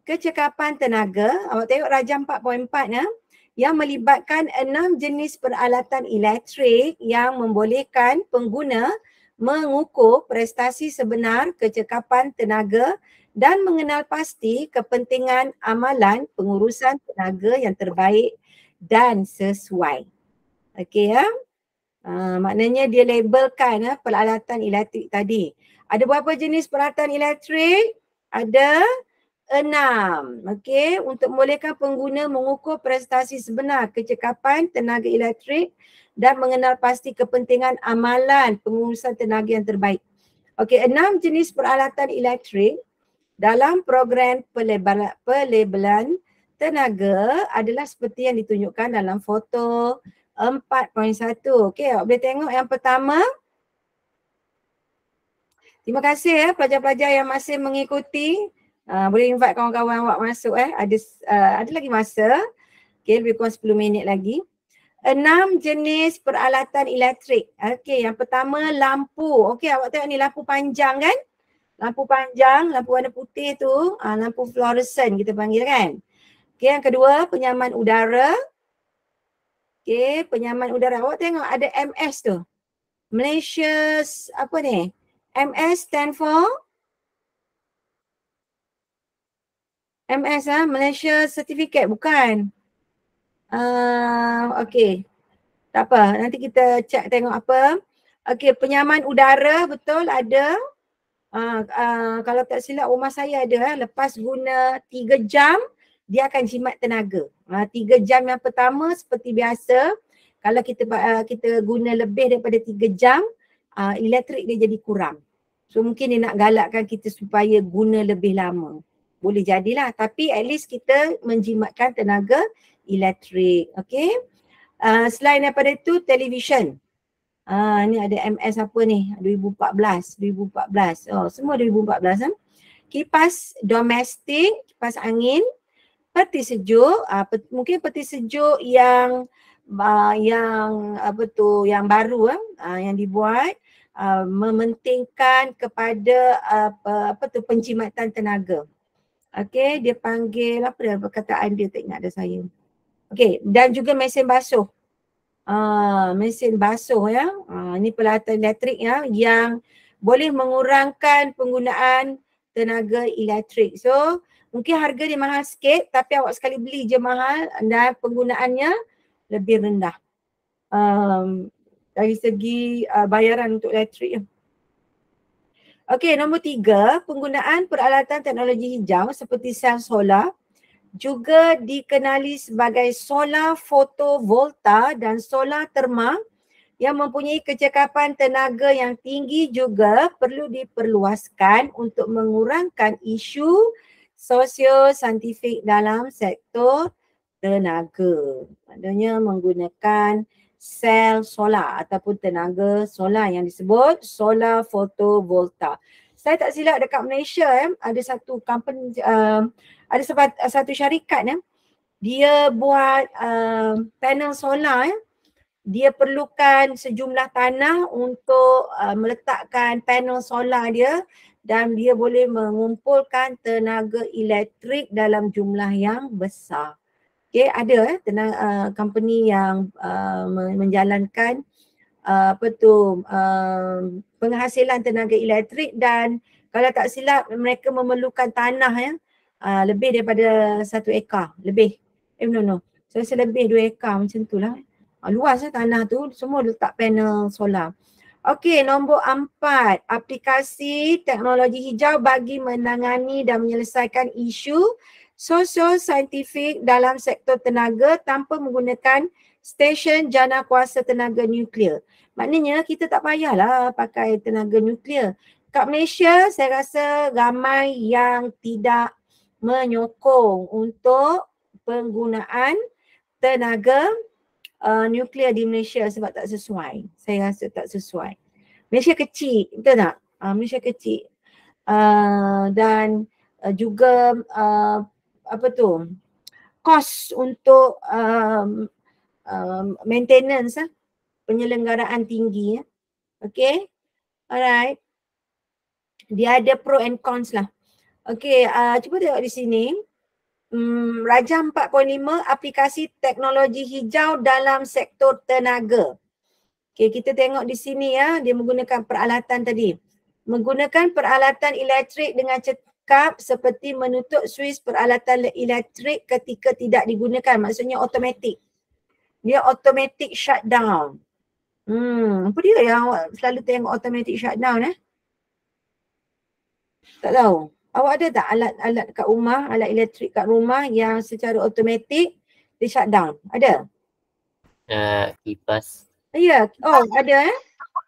kecekapan tenaga. Awak tengok rajam 4.4 ya, yang melibatkan 6 jenis peralatan elektrik yang membolehkan pengguna mengukur prestasi sebenar kecekapan tenaga dan mengenal pasti kepentingan amalan pengurusan tenaga yang terbaik dan sesuai. Okey ya. Maknanya dia labelkan peralatan elektrik tadi. Ada berapa jenis peralatan elektrik? Ada 6. Okey, untuk membolehkan pengguna mengukur prestasi sebenar kecekapan tenaga elektrik dan mengenal pasti kepentingan amalan pengurusan tenaga yang terbaik. Okey, 6 jenis peralatan elektrik dalam program pelabelan tenaga adalah seperti yang ditunjukkan dalam foto 4.1. Okey, awak boleh tengok yang pertama. Terima kasih pelajar-pelajar yang masih mengikuti. Boleh invite kawan-kawan awak masuk ada lagi masa. Okey, lebih kurang 10 minit lagi. 6 jenis peralatan elektrik. Okey, yang pertama lampu. Okey, awak tengok ni lampu panjang kan? Lampu panjang, lampu warna putih tu, lampu fluoresan kita panggil kan. Okey, yang kedua penyaman udara. Okey, penyaman udara. Awak tengok ada MS tu. Malaysia apa ni? MS stand for MS Malaysia Certificate bukan? Okey. Tak apa, nanti kita check tengok apa. Okey, penyaman udara betul ada. Kalau tak silap rumah saya ada lepas guna 3 jam dia akan jimat tenaga. 3 jam yang pertama seperti biasa, kalau kita guna lebih daripada 3 jam, elektrik dia jadi kurang. So mungkin dia nak galakkan kita supaya guna lebih lama. Boleh jadilah, tapi at least kita menjimatkan tenaga elektrik. Okay. Selain daripada itu, televisyen. Ni ada MS apa ni? 2014. Oh, semua 2014 Kipas domestik, kipas angin, peti sejuk, mungkin peti sejuk yang yang baru yang dibuat mementingkan kepada penjimatan tenaga. Okey, dia panggil apa dia perkataan dia, tak ingat ada saya. Okey, dan juga mesin basuh. Mesin basuh ya. Ini peralatan elektrik ya yang boleh mengurangkan penggunaan tenaga elektrik. So, mungkin harga dia mahal sikit tapi awak sekali beli je mahal dan penggunaannya lebih rendah. Dari segi bayaran untuk elektrik. Okey, nombor 3, penggunaan peralatan teknologi hijau seperti sel solar juga dikenali sebagai solar photovolta dan solar terma yang mempunyai kecekapan tenaga yang tinggi juga perlu diperluaskan untuk mengurangkan isu sosio-saintifik dalam sektor tenaga. Maknanya menggunakan sel solar ataupun tenaga solar yang disebut solar photovolta. Saya tak silap dekat Malaysia ada satu company, ada satu syarikat dia buat panel solar dia perlukan sejumlah tanah untuk meletakkan panel solar dia dan dia boleh mengumpulkan tenaga elektrik dalam jumlah yang besar. Okay, ada company yang menjalankan penghasilan tenaga elektrik dan kalau tak silap mereka memerlukan tanah lebih daripada 1 ekar, lebih. Saya rasa lebih 2 ekar macam tu lah. Luas tanah tu, semua letak panel solar. Okey, nombor 4, aplikasi teknologi hijau bagi menangani dan menyelesaikan isu sosio-saintifik dalam sektor tenaga tanpa menggunakan stesen jana kuasa tenaga nuklear. Maknanya kita tak payahlah pakai tenaga nuklear. Kat Malaysia saya rasa ramai yang tidak menyokong untuk penggunaan tenaga nuklear di Malaysia sebab tak sesuai. Saya rasa tak sesuai. Malaysia kecil, betul tak? Malaysia kecil. Dan juga kos untuk maintenance lah, penyelenggaraan tinggi ya. Okay, alright. Dia ada pro and cons lah. Okay, cuba tengok di sini. Rajah 4.5 aplikasi teknologi hijau dalam sektor tenaga. Okay, kita tengok di sini ya, dia menggunakan peralatan tadi. Menggunakan peralatan elektrik dengan cekap seperti menutup suis peralatan elektrik ketika tidak digunakan. Maksudnya automatic. Dia automatic shutdown. Apa dia yang awak selalu tengok automatic shutdown Tak tahu. Awak ada tak alat-alat kat rumah, alat elektrik kat rumah yang secara automatik dia shutdown? Ada? Kipas. Ya, ada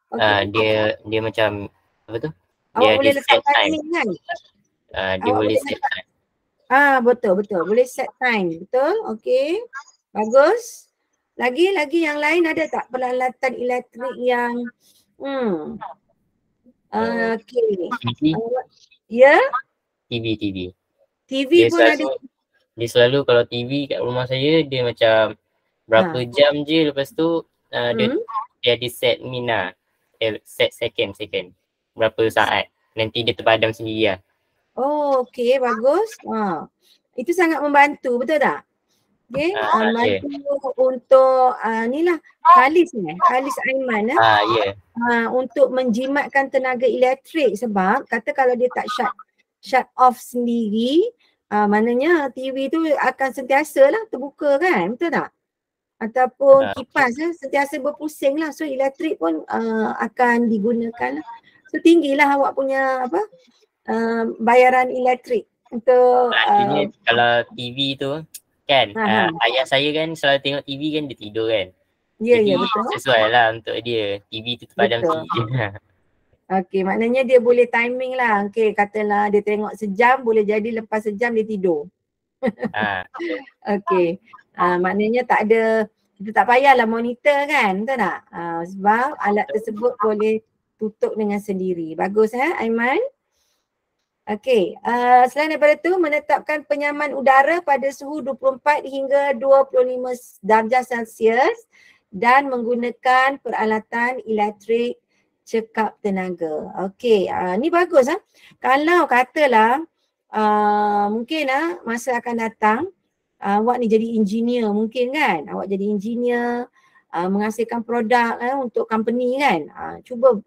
Okay. Dia macam apa tu? Awak Dia boleh ada letak set time. timing kan? Dia Awak boleh boleh set time. Betul. Boleh set time. Betul. Okey. Bagus. Lagi yang lain ada tak peralatan elektrik yang okey. Ya? TV. TV Dia pun ada. Dia selalu kalau TV kat rumah saya dia macam berapa jam je, lepas tu dia ada set set second berapa saat, nanti dia terpadam sendiri lah. Okey, bagus. Itu sangat membantu, betul tak? Okey, membantu untuk inilah Khalis Aiman untuk menjimatkan tenaga elektrik, sebab kata kalau dia tak shut off sendiri, maknanya TV tu akan sentiasa lah terbuka kan, betul tak? Ataupun kipas sentiasa berpusing lah, so elektrik pun akan digunakan lah. So tinggilah awak punya bayaran elektrik untuk kalau TV tu kan, ayah saya kan selalu tengok TV kan, dia tidur kan. Jadi betul. Sesuai lah untuk dia, TV tu terpadam sendiri. Okey, maknanya dia boleh timing lah. Okey, katalah dia tengok sejam, boleh jadi lepas sejam dia tidur. Okey, maknanya kita tak payahlah monitor kan, betul tak? Sebab alat tersebut boleh tutup dengan sendiri. Bagus Aiman? Okey, selain daripada itu, menetapkan penyaman udara pada suhu 24 hingga 25 darjah Celsius dan menggunakan peralatan elektrik cekap tenaga. Okey, ni bagus Kalau katalah mungkin masa akan datang awak ni jadi engineer mungkin kan, awak jadi engineer menghasilkan produk untuk company kan. Cuba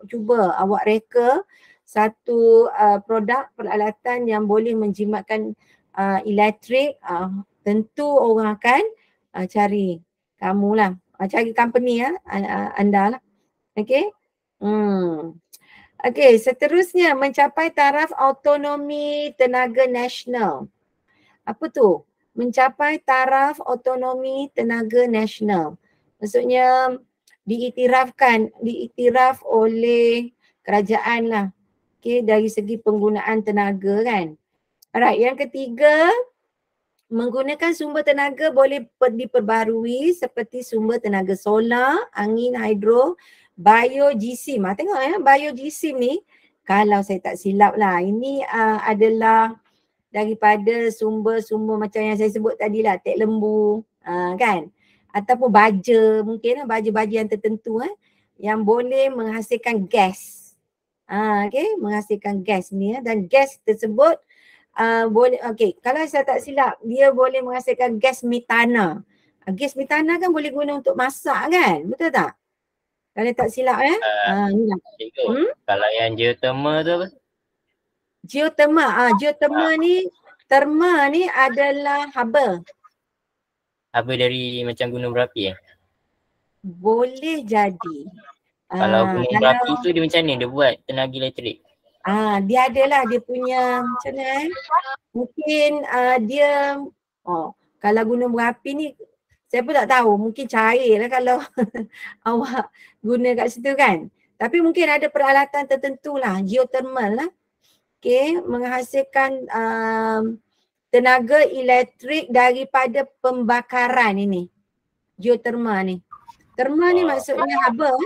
awak reka satu produk peralatan yang boleh menjimatkan elektrik, tentu orang akan cari kamu lah, cari company anda lah. Okey. Okey, seterusnya mencapai taraf autonomi tenaga nasional. Apa tu? Mencapai taraf autonomi tenaga nasional. Maksudnya diiktiraf oleh kerajaan lah. Okey, dari segi penggunaan tenaga kan. Alright, yang ketiga, menggunakan sumber tenaga boleh diperbarui seperti sumber tenaga solar, angin, hidro, biogesim. Tengok biogesim ni, kalau saya tak silap lah, ini adalah daripada sumber-sumber macam yang saya sebut tadi lah, tek lembu kan, ataupun baja, mungkin baja-baja yang tertentu yang boleh menghasilkan gas. Okay, menghasilkan gas ni dan gas tersebut boleh, kalau saya tak silap, dia boleh menghasilkan gas metana. Gas metana kan boleh guna untuk masak kan, betul tak? Kalau tak silap Kalau yang geothermal tu apa? Geothermal ni adalah haba. Haba dari macam gunung berapi Boleh jadi. Kalau gunung berapi tu dia macam ni dia buat tenaga elektrik? Dia adalah dia punya macam mana mungkin dia kalau gunung berapi ni saya pun tak tahu, mungkin cair lah kalau awak guna kat situ kan. Tapi mungkin ada peralatan tertentu lah, geothermal lah. Okay, menghasilkan tenaga elektrik daripada pembakaran ini. Geothermal ni. Thermal ni maksudnya haba.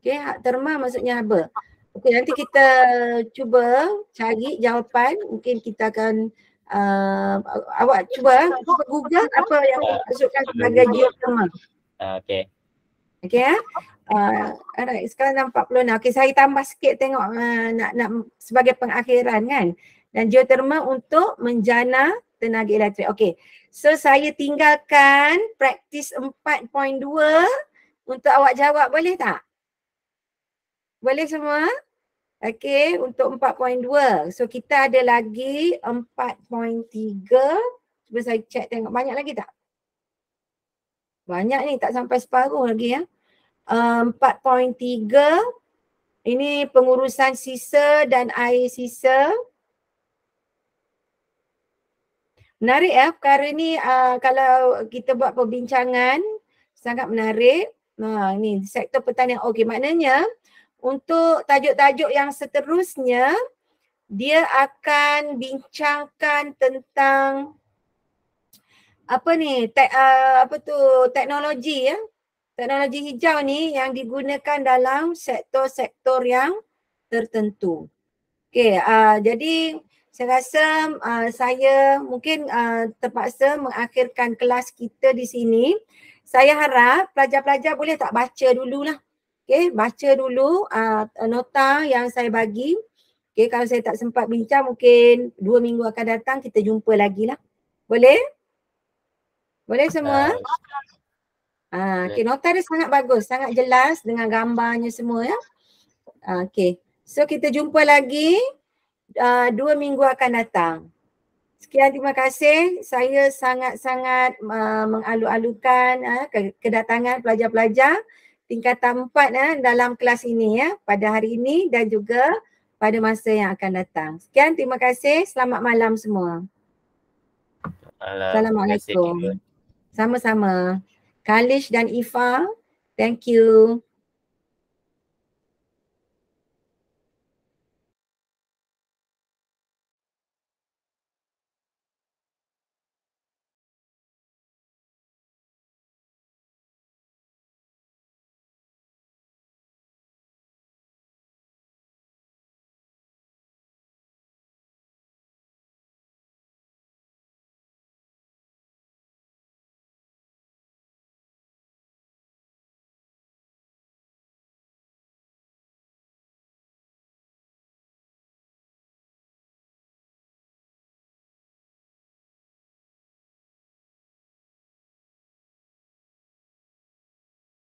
Okay, thermal maksudnya haba. Okay, nanti kita cuba cari jawapan. Mungkin kita akan Awak cuba Google apa yang dimaksudkan sebagai geothermal. Okay. Okay ya. Alright, sekarang 46. Okay, saya tambah sikit tengok nak sebagai pengakhiran kan. Dan geothermal untuk menjana tenaga elektrik. Okay, so saya tinggalkan praktis 4.2 untuk awak jawab, boleh tak? Boleh semua? Okay, untuk 4.2. So kita ada lagi 4.3. Cuba saya check tengok banyak lagi tak? Banyak ni, tak sampai separuh lagi ya. 4.3. Ini pengurusan sisa dan air sisa. Menarik ya, perkara ni kalau kita buat perbincangan sangat menarik. Ni sektor pertanian. Okey, maknanya untuk tajuk-tajuk yang seterusnya dia akan bincangkan tentang apa ni, teknologi ya. Teknologi hijau ni yang digunakan dalam sektor-sektor yang tertentu. Okey, jadi saya rasa saya mungkin terpaksa mengakhirkan kelas kita di sini. Saya harap pelajar-pelajar boleh tak baca dululah. Okey, baca dulu nota yang saya bagi. Okey, kalau saya tak sempat bincang mungkin 2 minggu akan datang kita jumpa lagi lah. Boleh? Boleh semua? Okay, nota dia sangat bagus, sangat jelas dengan gambarnya semua ya. Okay, so kita jumpa lagi 2 minggu akan datang. Sekian, terima kasih. Saya sangat-sangat mengalu-alukan kedatangan pelajar-pelajar tingkatan 4 dalam kelas ini ya, pada hari ini dan juga pada masa yang akan datang. Sekian, terima kasih. Selamat malam semua. Assalamualaikum. Sama-sama. Kalish dan Ifa, thank you.